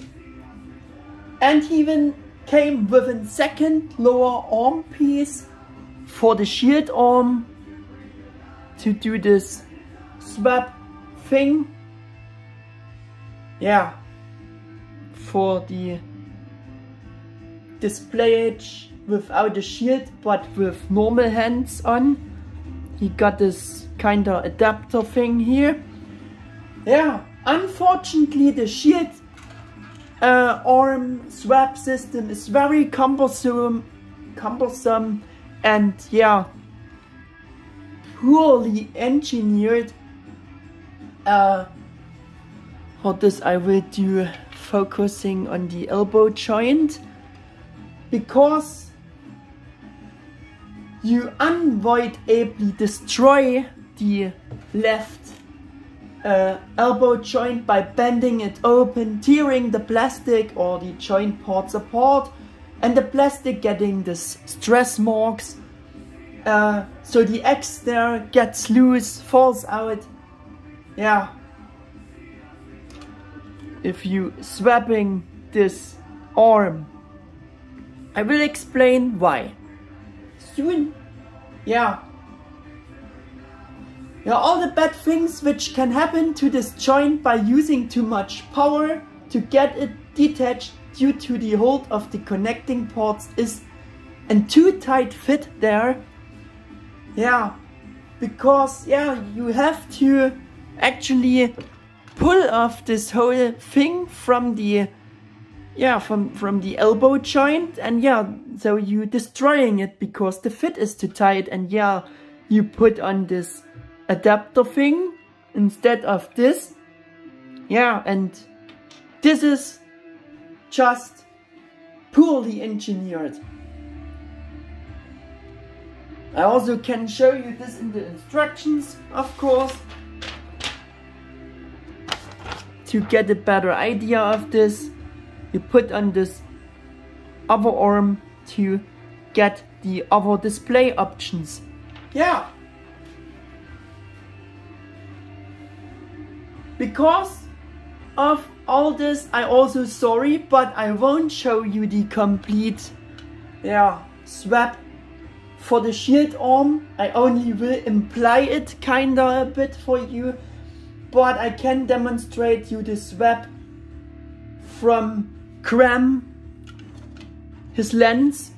And he even came with a second lower arm piece for the shield arm to do this swap thing. Yeah, for the display edge without a shield but with normal hands on. He got this kinda adapter thing here. Yeah, unfortunately the shield arm swap system is very cumbersome and yeah, poorly engineered. For this I will do focusing on the elbow joint, because you unavoidably destroy the left elbow joint by bending it open, tearing the plastic or the joint parts apart, and the plastic getting this stress marks. So the X there gets loose, falls out. Yeah. If you swapping this arm, I will explain why soon. Yeah, all the bad things which can happen to this joint by using too much power to get it detached due to the hold of the connecting parts is a too tight fit there. Yeah, because yeah, you have to actually pull off this whole thing from the from the elbow joint, and yeah, so you destroying it because the fit is too tight, and yeah, you put on this adapter thing instead of this. Yeah, and this is just poorly engineered. I also can show you this in the instructions, of course, to get a better idea of this. You put on this other arm to get the other display options. Yeah. Because of all this, I also sorry, but I won't show you the complete swap for the shield arm. I only will imply it kinda a bit for you, but I can demonstrate you the swap from Cram, his lens,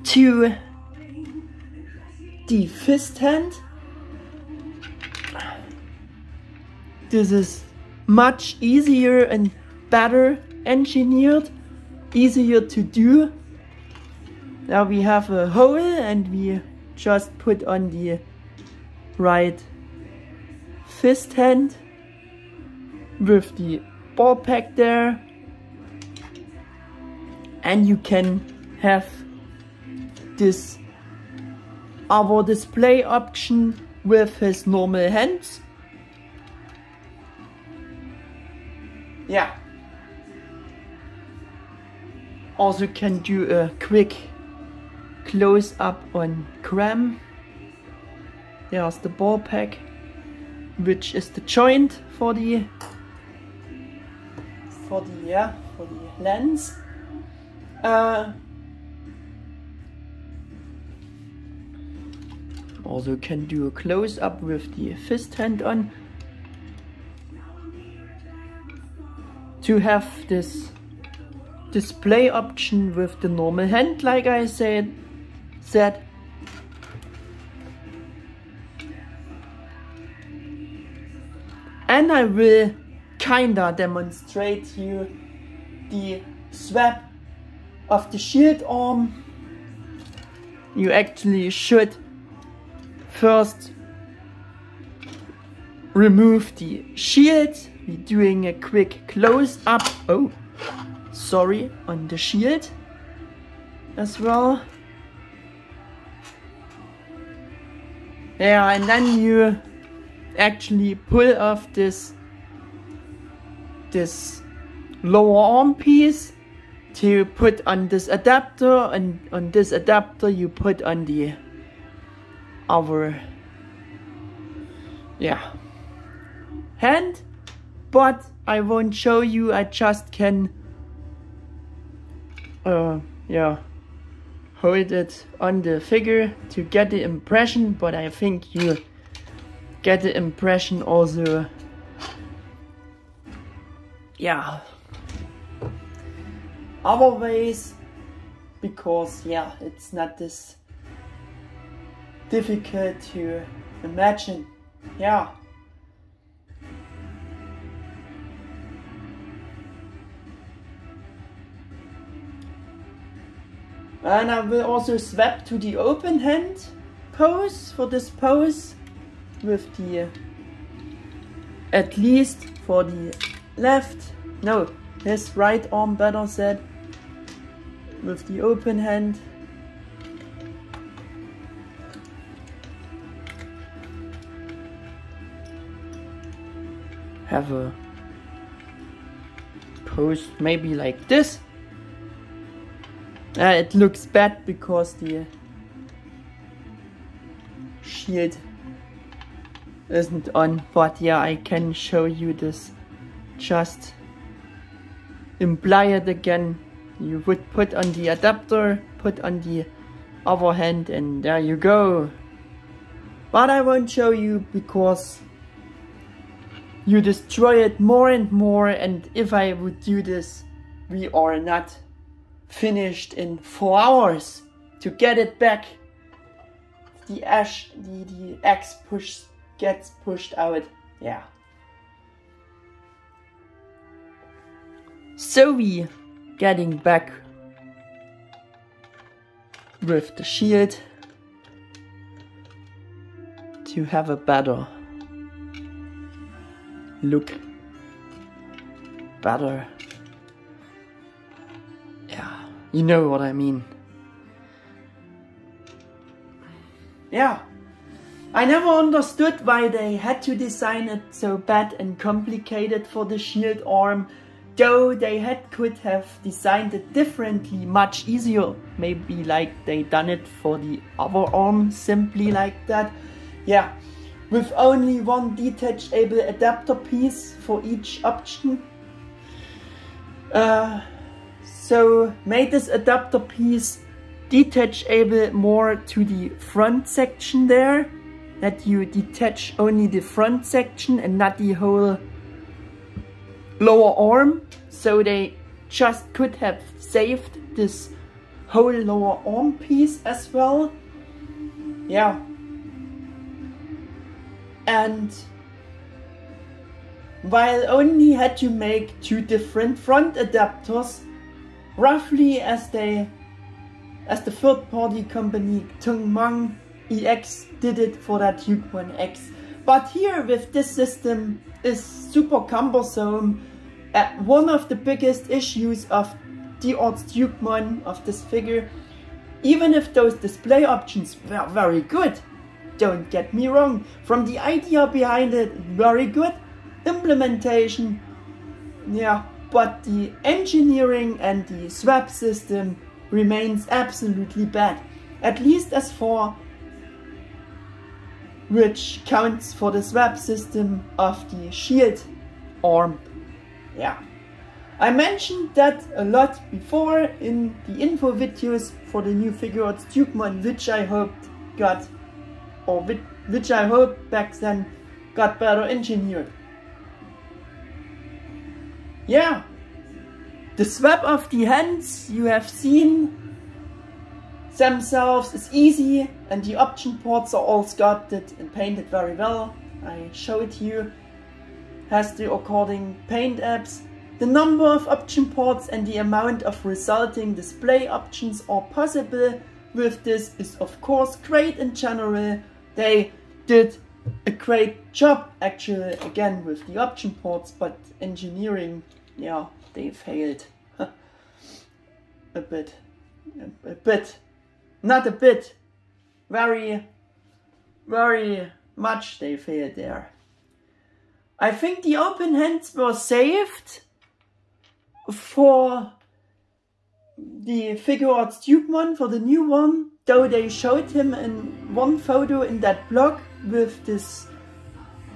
to the fist hand. This is much easier and better engineered, easier to do. Now we have a hole and we just put on the right fist hand with the ball pack there, and you can have this other display option with his normal hands. Yeah. Also can do a quick close up on Cram. There's the ball pack, which is the joint for the lens. Also can do a close up with the fist hand on, to have this display option with the normal hand, like I said. And I will kinda demonstrate you the swap of the shield arm. You actually should first remove the shield. We're doing a quick close up. Oh, sorry, on the shield as well. Yeah, and then you actually pull off this lower arm piece to put on this adapter, and on this adapter you put on the other, yeah, hand. But I won't show you, I just can yeah, hold it on the figure to get the impression, but I think you get the impression also, yeah, other ways, because yeah, it's not this difficult to imagine. Yeah. And I will also swap to the open hand pose for this pose with the, at least for the left, no, his right arm better said, with the open hand. Have a pose maybe like this. It looks bad because the shield isn't on, but yeah, I can show you this. Just imply it again. You would put on the adapter, put on the other hand, and there you go. But I won't show you because you destroy it more and more, and if I would do this, we are not finished in 4 hours to get it back. The X gets pushed out. Yeah. So we getting back with the shield to have a better look. Better. Yeah, you know what I mean. Yeah, I never understood why they had to design it so bad and complicated for the shield arm, though they could have designed it differently, much easier. Maybe like they done it for the other arm, simply like that. Yeah, with only one detachable adapter piece for each option. So made this adapter piece detachable more to the front section there, that you detach only the front section and not the whole lower arm. So they just could have saved this whole lower arm piece as well. Yeah. And while only had to make 2 different front adapters, roughly as the third-party company Dukemon EX did it for that Dukemon X. But here with this system is super cumbersome. One of the biggest issues of D-Arts Dukemon, of this figure, even if those display options were very good, don't get me wrong, from the idea behind it, very good implementation, yeah, but the engineering and the swap system remains absolutely bad, at least as far which counts for the swap system of the shield arm. Yeah, I mentioned that a lot before in the info videos for the new Figuarts Dukemon, which I hoped got, or which I hope back then got better engineered. Yeah, the swap of the hands you have seen themselves is easy, and the option ports are all sculpted and painted very well. I showed you, has the according paint apps. The number of option ports and the amount of resulting display options are possible with this is of course great in general, They did a great job actually again with the option ports, but engineering, yeah, they failed a bit, not a bit, very much they failed there. I think the open hands were saved for the Figuarts Dukemon, for the new one, though they showed him in one photo in that blog with this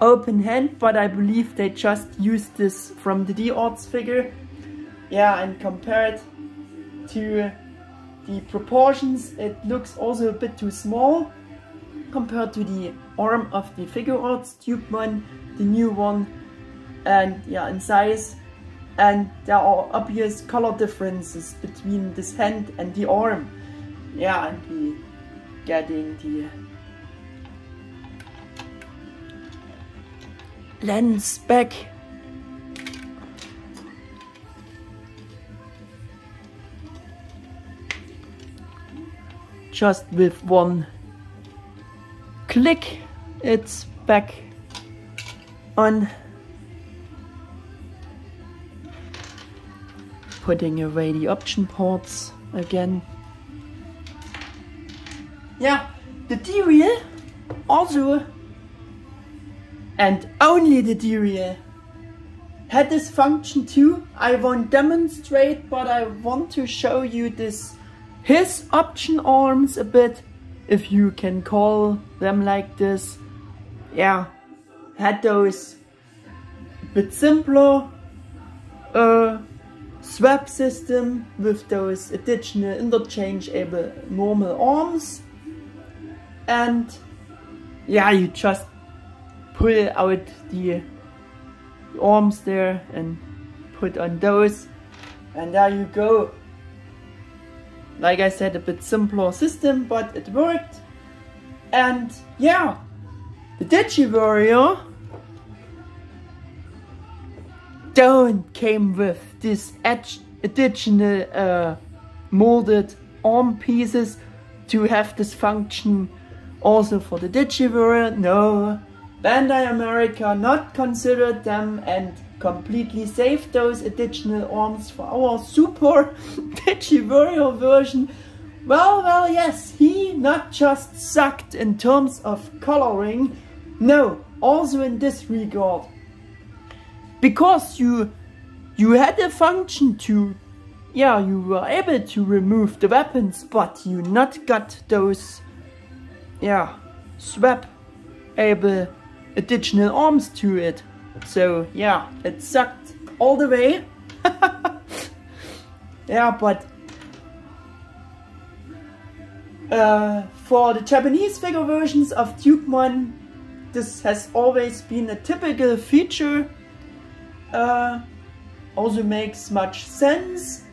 open hand, but I believe they just used this from the D-Arts figure. Yeah, and compared to the proportions, it looks also a bit too small compared to the arm of the Figuarts Dukemon, the new one, and yeah, in size. And there are obvious color differences between this hand and the arm. Yeah, and we getting the lens back. Just with one click, it's back on. Putting away the option ports again. Yeah, the D-Reel also, and only the D-Reel, had this function too. I won't demonstrate, but I want to show you his option arms a bit, if you can call them like this. Yeah, had those a bit simpler swap system with those additional interchangeable normal arms, and yeah, you just pull out the arms there and put on those, and there you go. Like I said, a bit simpler system, but it worked. And yeah, the Digi-Warrior came with this additional molded arm pieces to have this function also for the Digi-Warrior. No, Bandai America not considered them and completely saved those additional arms for our super Digi-Warrior version. Well, yes, he not just sucked in terms of coloring, no, also in this regard. Because you had a function to, yeah, you were able to remove the weapons, but you not got those, yeah, swap-able additional arms to it. So yeah, it sucked all the way. Yeah, but for the Japanese figure versions of Dukemon, this has always been a typical feature. Also makes much sense.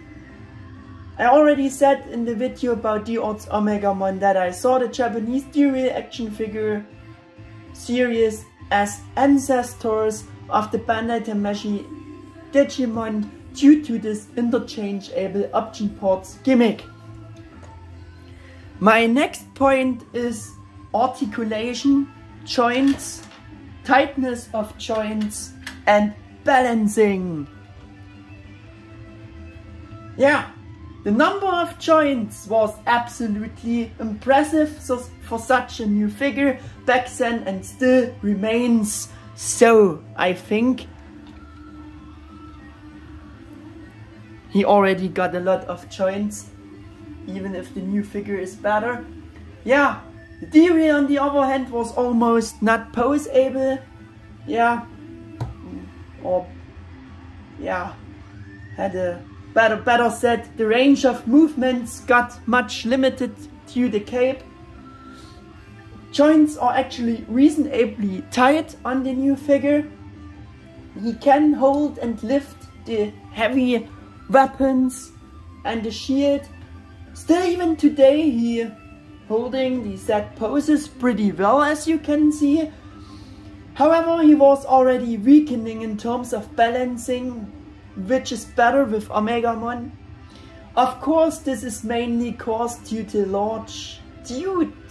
I already said in the video about D-Arts Omegamon that I saw the Japanese D-Reel action figure series as ancestors of the Bandai Tamashii Digimon due to this interchangeable option ports gimmick. My next point is articulation, joints, tightness of joints, and balancing. Yeah, the number of joints was absolutely impressive for such a new figure back then, and still remains so. I think he already got a lot of joints, even if the new figure is better. Yeah, the D-Reel on the other hand was almost not pose-able. Yeah, or yeah, had a better said, the range of movements got much limited to the cape. Joints are actually reasonably tight on the new figure. He can hold and lift the heavy weapons and the shield. Still, even today, he holding the set poses pretty well, as you can see. However, he was already weakening in terms of balancing, which is better with Omegamon. Of course, this is mainly caused due to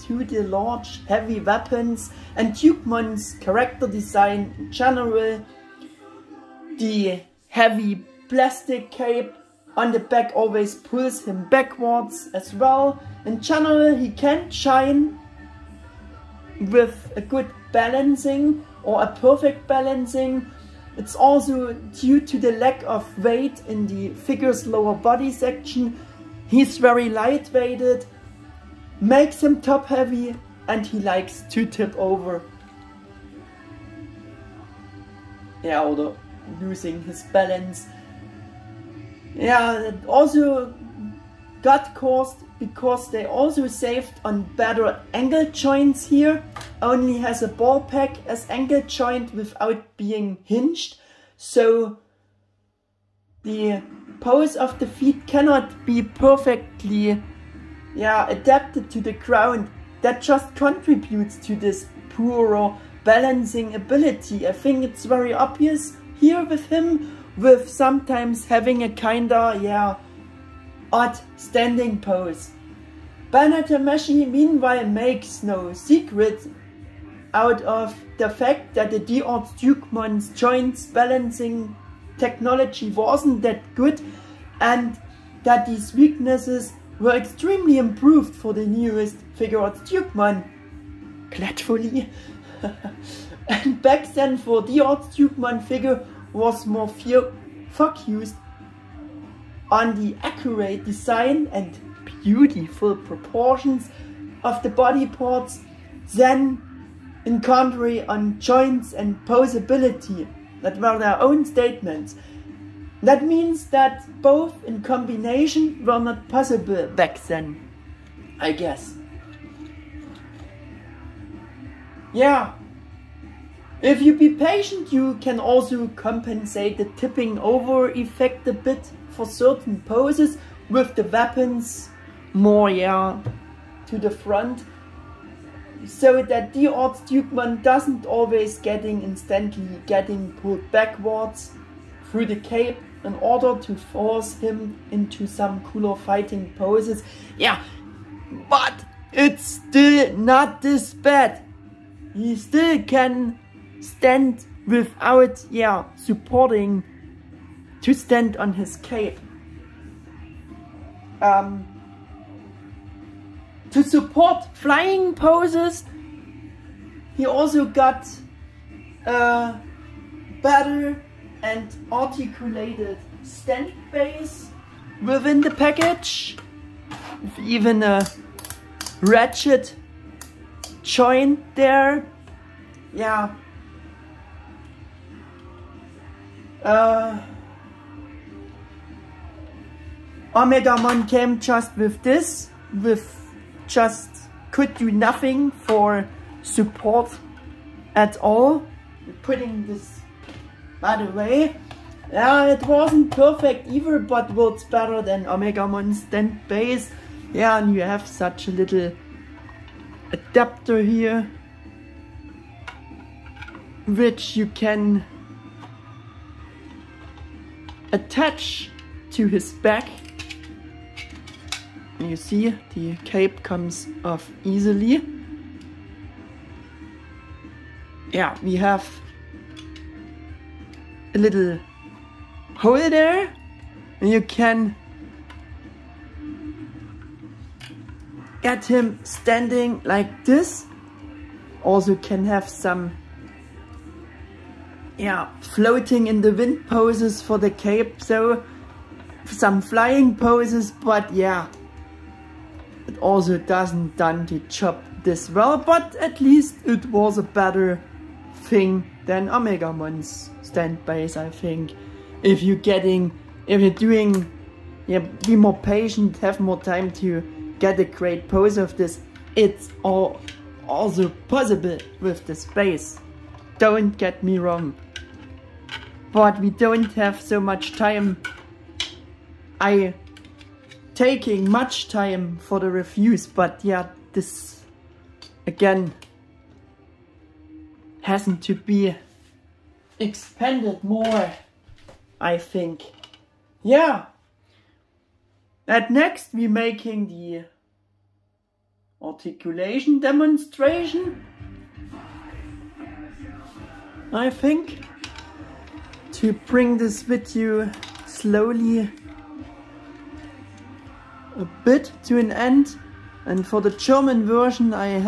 to the large heavy weapons and Dukemon's character design in general. The heavy plastic cape on the back always pulls him backwards as well. In general, he can't shine with a good balancing or a perfect balancing. It's also due to the lack of weight in the figure's lower body section. He's very lightweighted, makes him top heavy, and he likes to tip over. Yeah, or losing his balance. Yeah, it also got caused because they also saved on better angle joints here. Only has a ball peg as angle joint without being hinged. So the pose of the feet cannot be perfectly adapted to the ground. That just contributes to this poorer balancing ability. I think it's very obvious here with him, with sometimes having a kinda odd standing pose. Bandai Tamashii meanwhile makes no secret out of the fact that the D-Arts Dukemon's joints balancing technology wasn't that good, and that these weaknesses were extremely improved for the newest Figuarts Dukemon. Gladfully. And back then for D-Arts Digimon figure was more focused on the accurate design and beautiful proportions of the body parts than in contrary on joints and posability that were their own statements. That means that both in combination were not possible back then, I guess. Yeah. If you be patient, you can also compensate the tipping over effect a bit for certain poses with the weapons more to the front, so that D-Arts Dukemon doesn't always instantly getting pulled backwards through the cape in order to force him into some cooler fighting poses. Yeah, but it's still not this bad. He still can stand without supporting to stand on his cape. To support flying poses, he also got a better and articulated stand base within the package, with even a ratchet joint there. Yeah. Omegamon came just with this, could do nothing for support at all. Putting this by the way. Yeah, it wasn't perfect either, but works better than Omegamon's stand base. Yeah, and you have such a little adapter here, which you can attach to his back. You see, the cape comes off easily. Yeah, we have a little hole there, and you can get him standing like this. Also can have some floating in the wind poses for the cape, so some flying poses, but it also doesn't done the job this well, but at least it was a better thing than Omegamon's stand base, I think. If you're doing, be more patient, have more time to get a great pose of this, it's also possible with this base. Don't get me wrong. But we don't have so much time. I taking much time for the reviews, but this again hasn't to be expanded more, I think. At next we're making the articulation demonstration, I think, to bring this video slowly a bit to an end. And for the German version I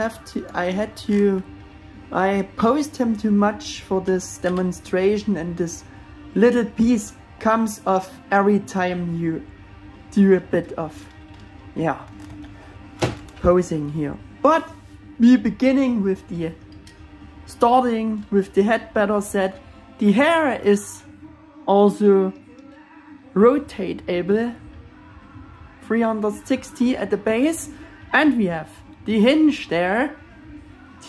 posed him too much for this demonstration, and this little piece comes off every time you do a bit of, yeah, posing here. But we're beginning with the, starting with the head better said. The hair is also rotatable 360 at the base, and we have the hinge there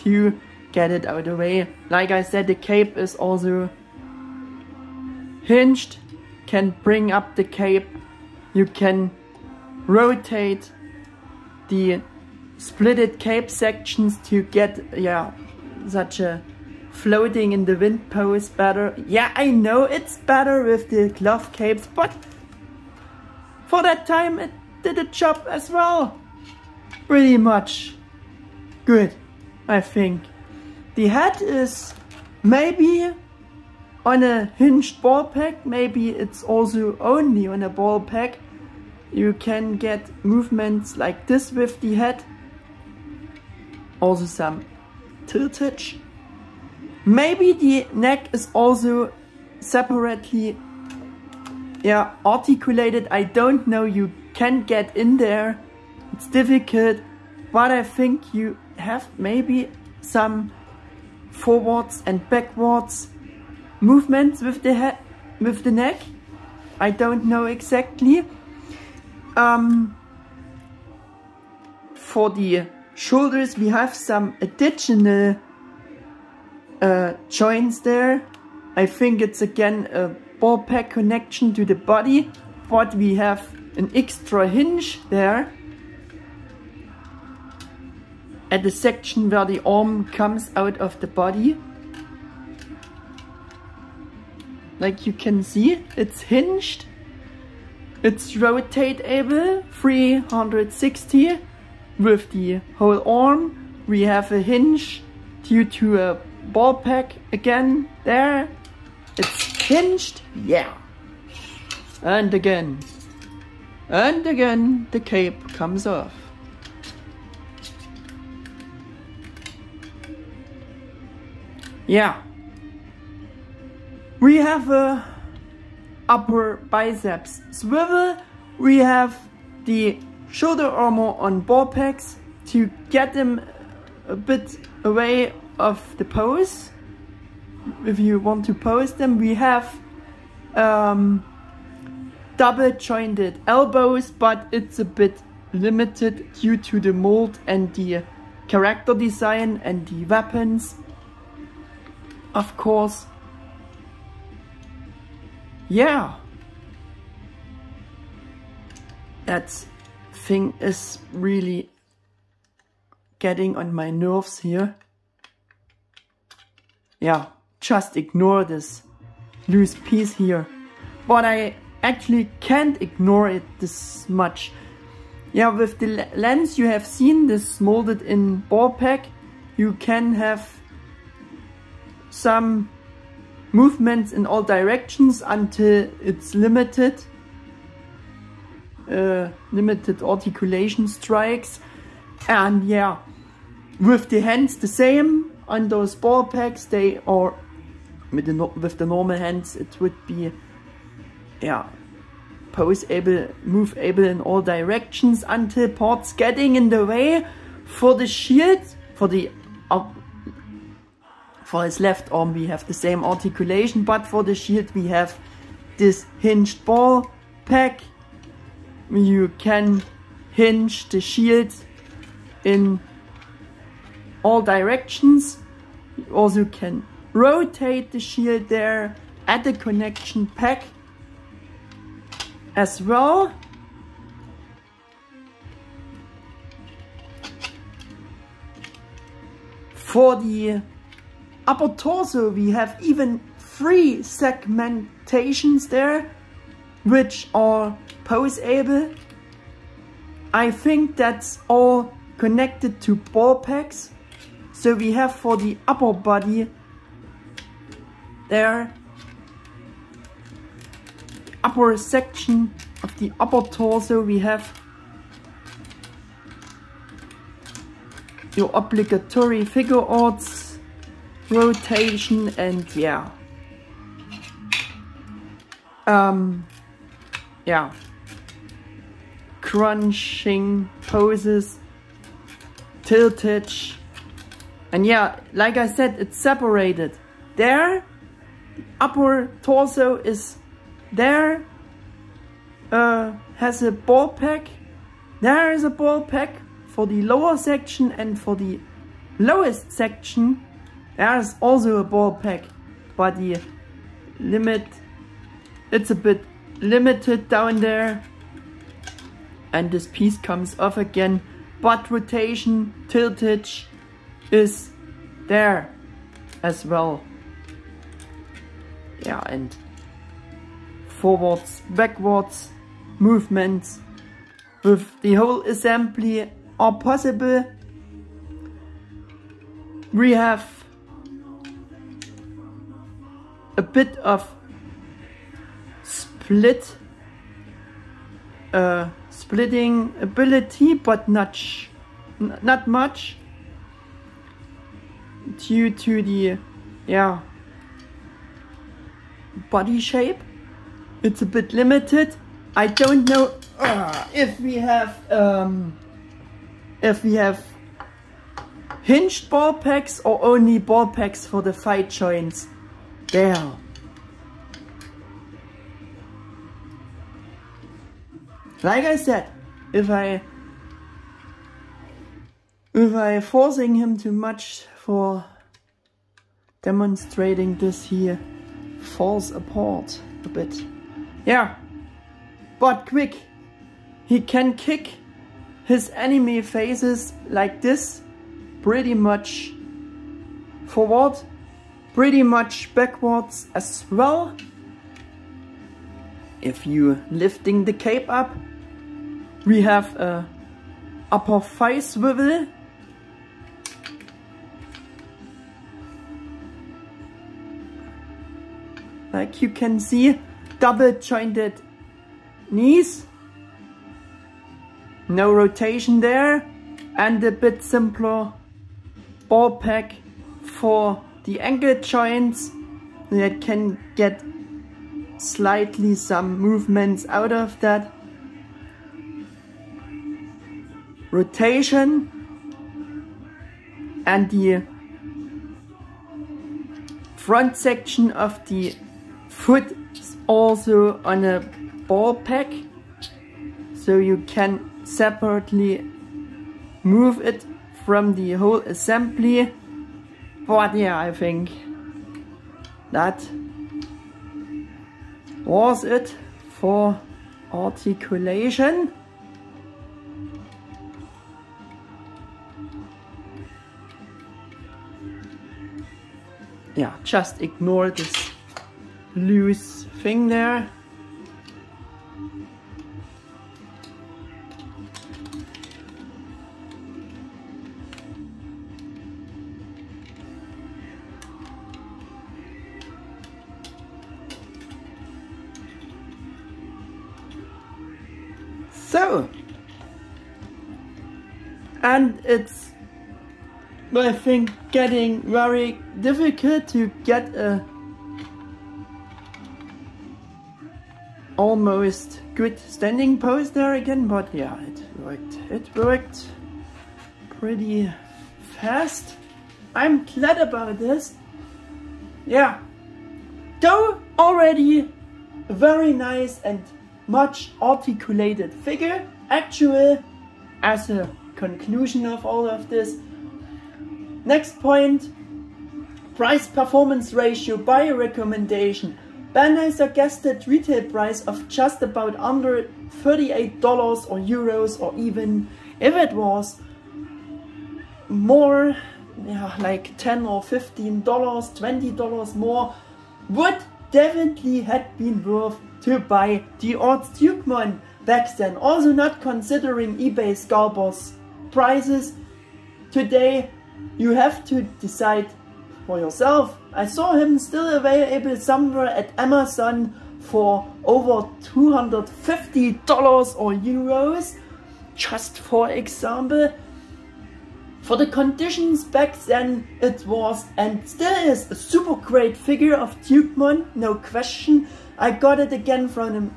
to get it out of the way. Like I said, the cape is also hinged, can bring up the cape, you can rotate the splitted cape sections to get, yeah, such a floating in the wind pose better. Yeah, I know it's better with the cloth capes, but for that time it did a job as well. Pretty much good, I think. The head is maybe on a hinged ball pack, maybe it's also only on a ball pack. You can get movements like this with the head. Also some tiltage. Maybe the neck is also separately, yeah, articulated. I don't know, you can get in there. It's difficult, but I think you have maybe some forwards and backwards movements with the head, with the neck. I don't know exactly. For the shoulders we have some additional joints there. I think it's again a ball pack connection to the body, but we have an extra hinge there at the section where the arm comes out of the body. Like you can see, it's hinged, it's rotatable 360 with the whole arm. We have a hinge due to a ball pack again there. It's hinged, yeah. And again the cape comes off. Yeah. We have a upper biceps swivel. We have the shoulder armor on ball packs to get them a bit away of the pose. If you want to pose them, we have double jointed elbows, but it's a bit limited due to the mold and the character design and the weapons, of course. Yeah, that thing is really getting on my nerves here. Yeah, just ignore this loose piece here. But I actually can't ignore it this much. Yeah, with the lens you have seen this molded in ball pack, you can have some movements in all directions until it's limited. Limited articulation strikes. And yeah, with the hands the same. On those ball packs they are, with the normal hands it would be, yeah, pose able, move able in all directions until parts getting in the way. For the shield, for his left arm we have the same articulation, but for the shield we have this hinged ball pack. You can hinge the shield in all directions. You also can rotate the shield there at the connection pack as well. For the upper torso we have even 3 segmentations there, which are pose able. I think that's all connected to ball packs. So we have for the upper body there, upper section of the upper torso, we have your obligatory figure arts rotation and yeah, crunching poses, tiltage, and yeah, like I said, it's separated. There, the upper torso is there, has a ball pack. There is a ball pack for the lower section, and for the lowest section there's also a ball pack, but the limit, it's a bit limited down there, and this piece comes off again, but rotation, tiltage is there as well. Yeah, and forwards, backwards movements with the whole assembly are possible. We have a bit of splitting ability, but not much, due to the body shape. It's a bit limited. I don't know if we have hinged ball packs or only ball packs for the fight joints. There. Like I said, if I forcing him too much for demonstrating this, he falls apart a bit. Yeah, but quick. He can kick his enemy faces like this, pretty much forward, pretty much backwards as well. If you lifting the cape up, we have a upper thigh swivel. Like you can see, double jointed knees, no rotation there, and a bit simpler ball pack for the ankle joints that can get slightly some movements out of that. Rotation, and the front section of the foot is also on a ball pack, so you can separately move it from the whole assembly. But yeah, I think that was it for articulation. Yeah, just ignore this loose thing there. So, and it's, I think, getting very difficult to get a almost good standing pose there again, but yeah, it worked pretty fast. I'm glad about this. Yeah, though already a very nice and much articulated figure. Actually, as a conclusion of all of this, next point, price performance ratio by recommendation. Bandai suggested retail price of just about under $38 or euros, or even if it was more, yeah, like $10 or $15, $20 more, would definitely had been worth to buy D-Arts Dukemon back then. Also not considering eBay scalpers prices today. You have to decide for yourself. I saw him still available somewhere at Amazon for over $250 or euros, just for example. For the conditions back then, it was and still is a super great figure of Dukemon, no question. I got it again from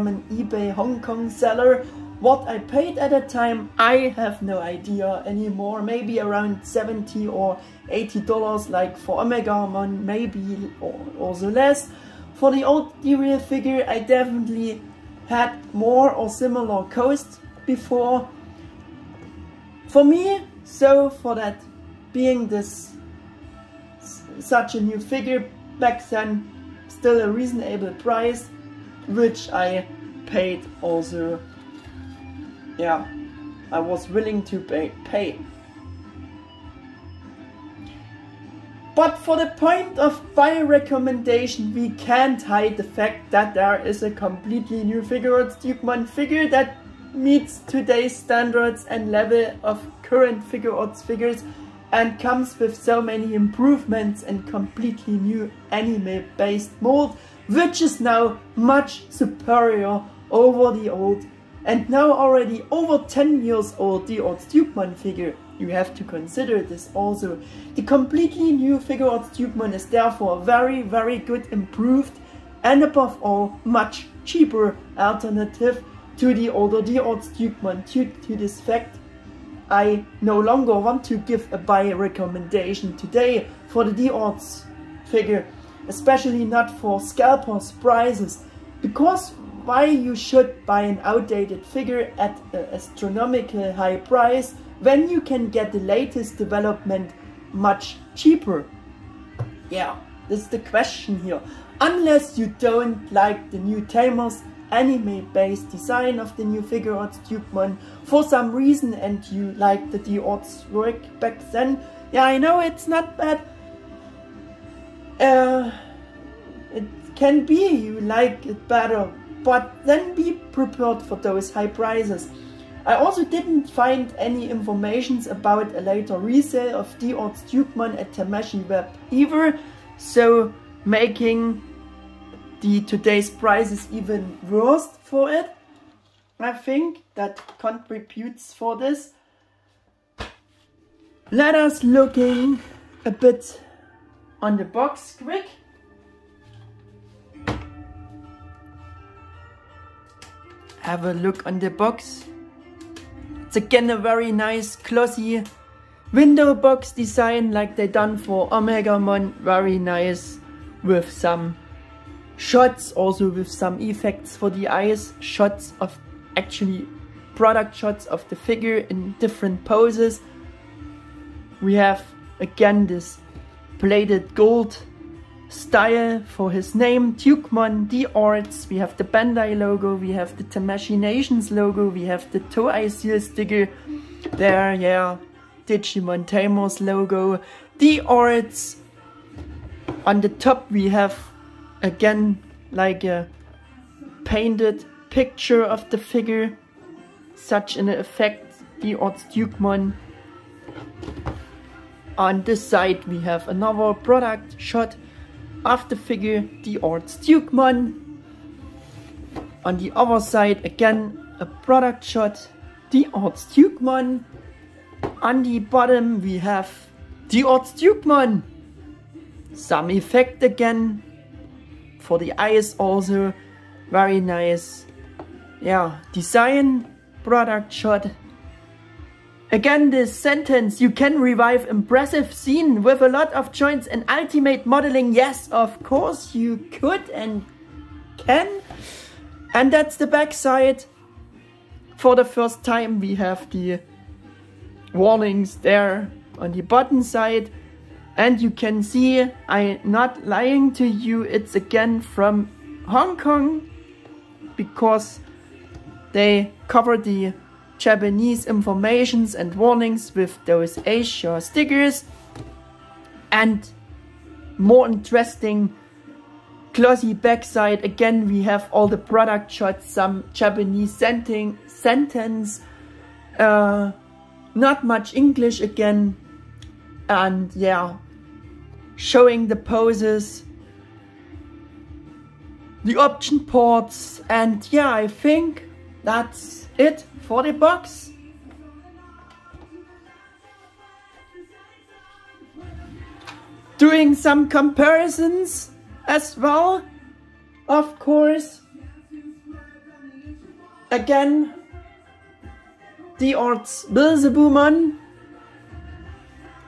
an eBay Hong Kong seller. What I paid at the time, I have no idea anymore. Maybe around $70 or $80, like for Omegamon, maybe also less. For the old D-Real figure, I definitely had more or similar cost before. For me, so for that being this such a new figure back then, still a reasonable price, which I paid also. Yeah, I was willing to pay. But for the point of buy recommendation, we can't hide the fact that there is a completely new Figuarts Digimon figure that meets today's standards and level of current Figuarts figures and comes with so many improvements and completely new anime-based mold, which is now much superior over the old and now already over 10 years old D-Arts Dukemon figure. You have to consider this also. The completely new Figuarts Dukemon is therefore a very, very good improved and above all much cheaper alternative to the older D-Arts Dukemon. Due to this fact, I no longer want to give a buy recommendation today for the D-Arts figure, especially not for scalpers prices, because why you should buy an outdated figure at an astronomical high price when you can get the latest development much cheaper? Yeah, this is the question here. Unless you don't like the new Tamers anime-based design of the new Figuarts Dukemon for some reason and you like the D-Arts work back then, yeah, I know it's not bad. It can be you like it better, but then be prepared for those high prices. I also didn't find any informations about a later resale of D-Arts Dukemon at Tamashii web either, so making the today's prices even worse for it. I think that contributes for this. Let us looking a bit on the box quick. Have a look on the box. It's again a very nice glossy window box design like they done for Omegamon. Very nice with some shots, also with some effects for the eyes, shots of actually product shots of the figure in different poses. We have again this plated gold style for his name, Dukemon D-Arts. We have the Bandai logo, we have the Tamashii Nations logo, we have the Toei seal sticker there, yeah, Digimon Tamers logo, D-Arts. On the top we have again like a painted picture of the figure, such an effect, D-Arts Dukemon. On this side we have another product shot of the figure, D-Arts Dukemon. On the other side again a product shot, D-Arts Dukemon. On the bottom we have D-Arts Dukemon. Some effect again for the eyes also, very nice, yeah, design, product shot. Again this sentence, you can revive impressive scene with a lot of joints and ultimate modeling. Yes, of course you could and can. And that's the back side. For the first time we have the warnings there on the bottom side. And you can see, I'm not lying to you, it's again from Hong Kong, because they cover the Japanese informations and warnings with those Asia stickers. And more interesting, glossy backside, again we have all the product shots, some Japanese sentence Not much English again, and yeah, showing the poses, the option ports, and yeah, I think that's it for the box. Doing some comparisons as well, of course. Again, D-Arts Digimon,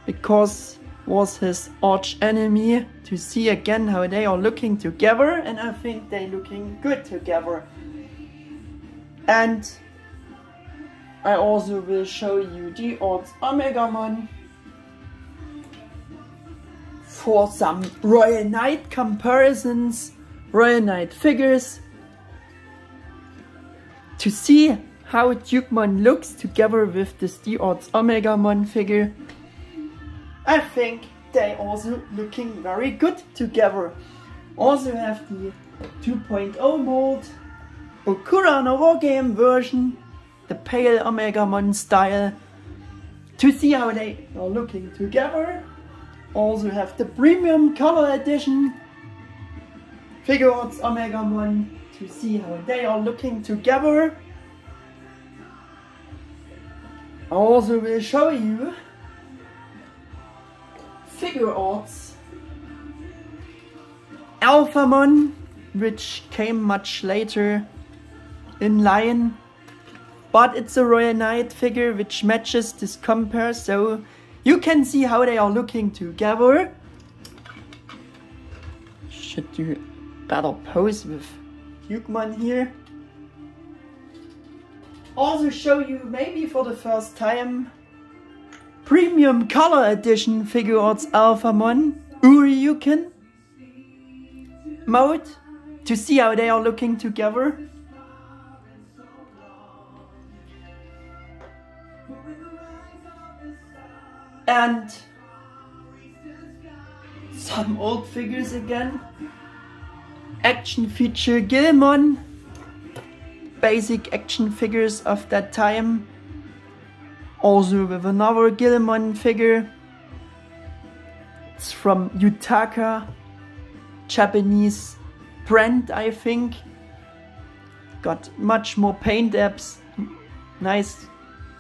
because was his arch enemy, to see again how they are looking together, and I think they're looking good together. And I also will show you D-Arts Omegamon for some Royal Knight comparisons, Royal Knight figures, to see how Dukemon looks together with this D-Arts Omegamon figure. I think they also looking very good together. Also have the 2.0 mold, Okura no Wargame version, the pale Omegamon style, to see how they are looking together. Also have the premium color edition, Figuarts Omegamon, to see how they are looking together. I also will show you Figuarts Alphamon, which came much later in line, but it's a Royal Knight figure which matches this compare, so you can see how they are looking together. Should do better pose with Dukemon here. Also show you, maybe for the first time, premium color edition Figuarts Alphamon Uryuken mode, to see how they are looking together. And some old figures again. Action feature Gallantmon, basic action figures of that time. Also with another Gallantmon figure. It's from Yutaka, Japanese brand, I think. Got much more paint apps, nice,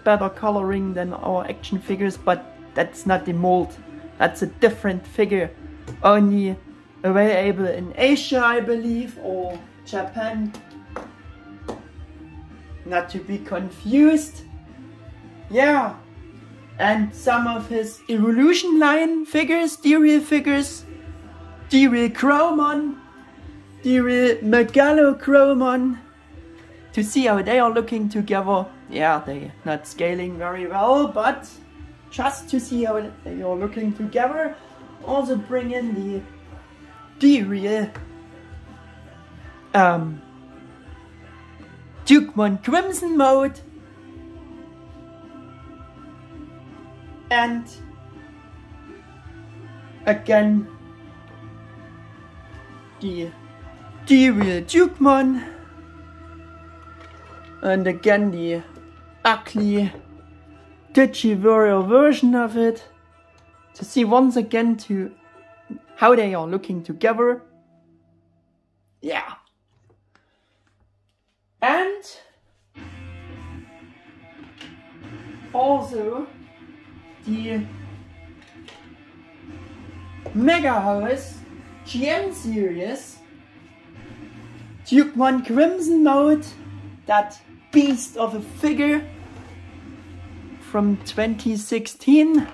better coloring than our action figures, but that's not the mold. That's a different figure. Only available in Asia, I believe, or Japan. Not to be confused. Yeah. And some of his Evolution line figures, D-Real figures. D-Real Crowmon, D-Real Megalochromon. To see how they are looking together. Yeah, they're not scaling very well, but just to see how they are looking together. Also bring in the D-Real Dukemon Crimson mode. And again the D-Real Dukemon. And again the ugly Digi-Warrior version of it, to see once again to how they are looking together. Yeah. And also the Mega House GM series Dukemon Crimson mode, that beast of a figure from 2016.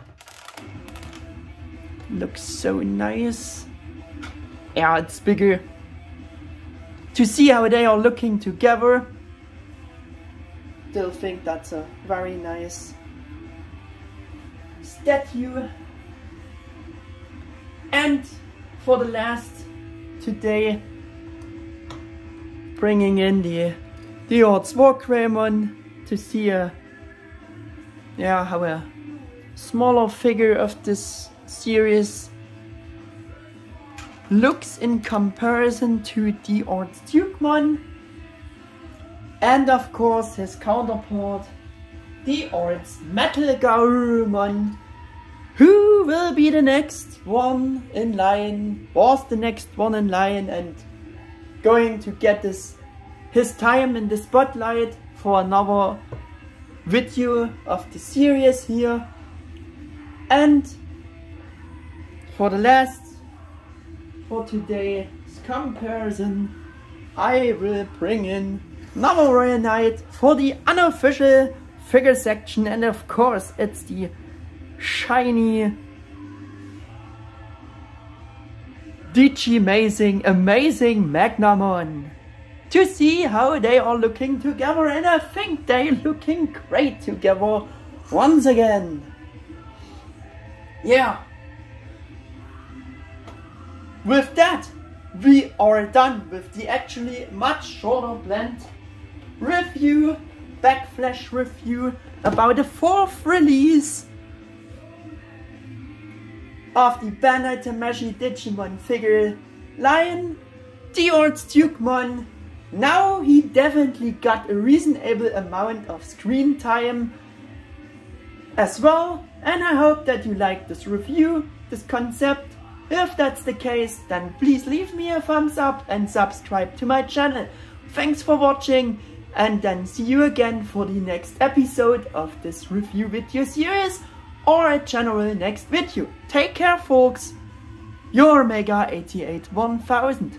Looks so nice. Yeah, it's bigger. To see how they are looking together. Still think that's a very nice statue. And for the last today, bringing in the D-Arts Wargreymon, to see how a smaller figure of this series looks in comparison to D-Arts Dukemon, and of course his counterpart D-Arts Metal Gallantmon. Who will be the next one in line, was the next one in line and going to get his time in the spotlight for another video of the series here. And for the last, for today's comparison, I will bring in another Royal Knight for the unofficial figure section, and of course it's the shiny Digi-amazing Magnamon, to see how they are looking together, and I think they're looking great together once again. Yeah. With that, we are done with the actually much shorter planned review, Backflash review about the 4th release of the Bandai Tamashii Digimon Figure Line, D-Arts Dukemon. Now he definitely got a reasonable amount of screen time as well, and I hope that you like this review, this concept. If that's the case, then please leave me a thumbs up and subscribe to my channel. Thanks for watching, and then see you again for the next episode of this review video series, or a general next video. Take care folks, your Mega 88 1000.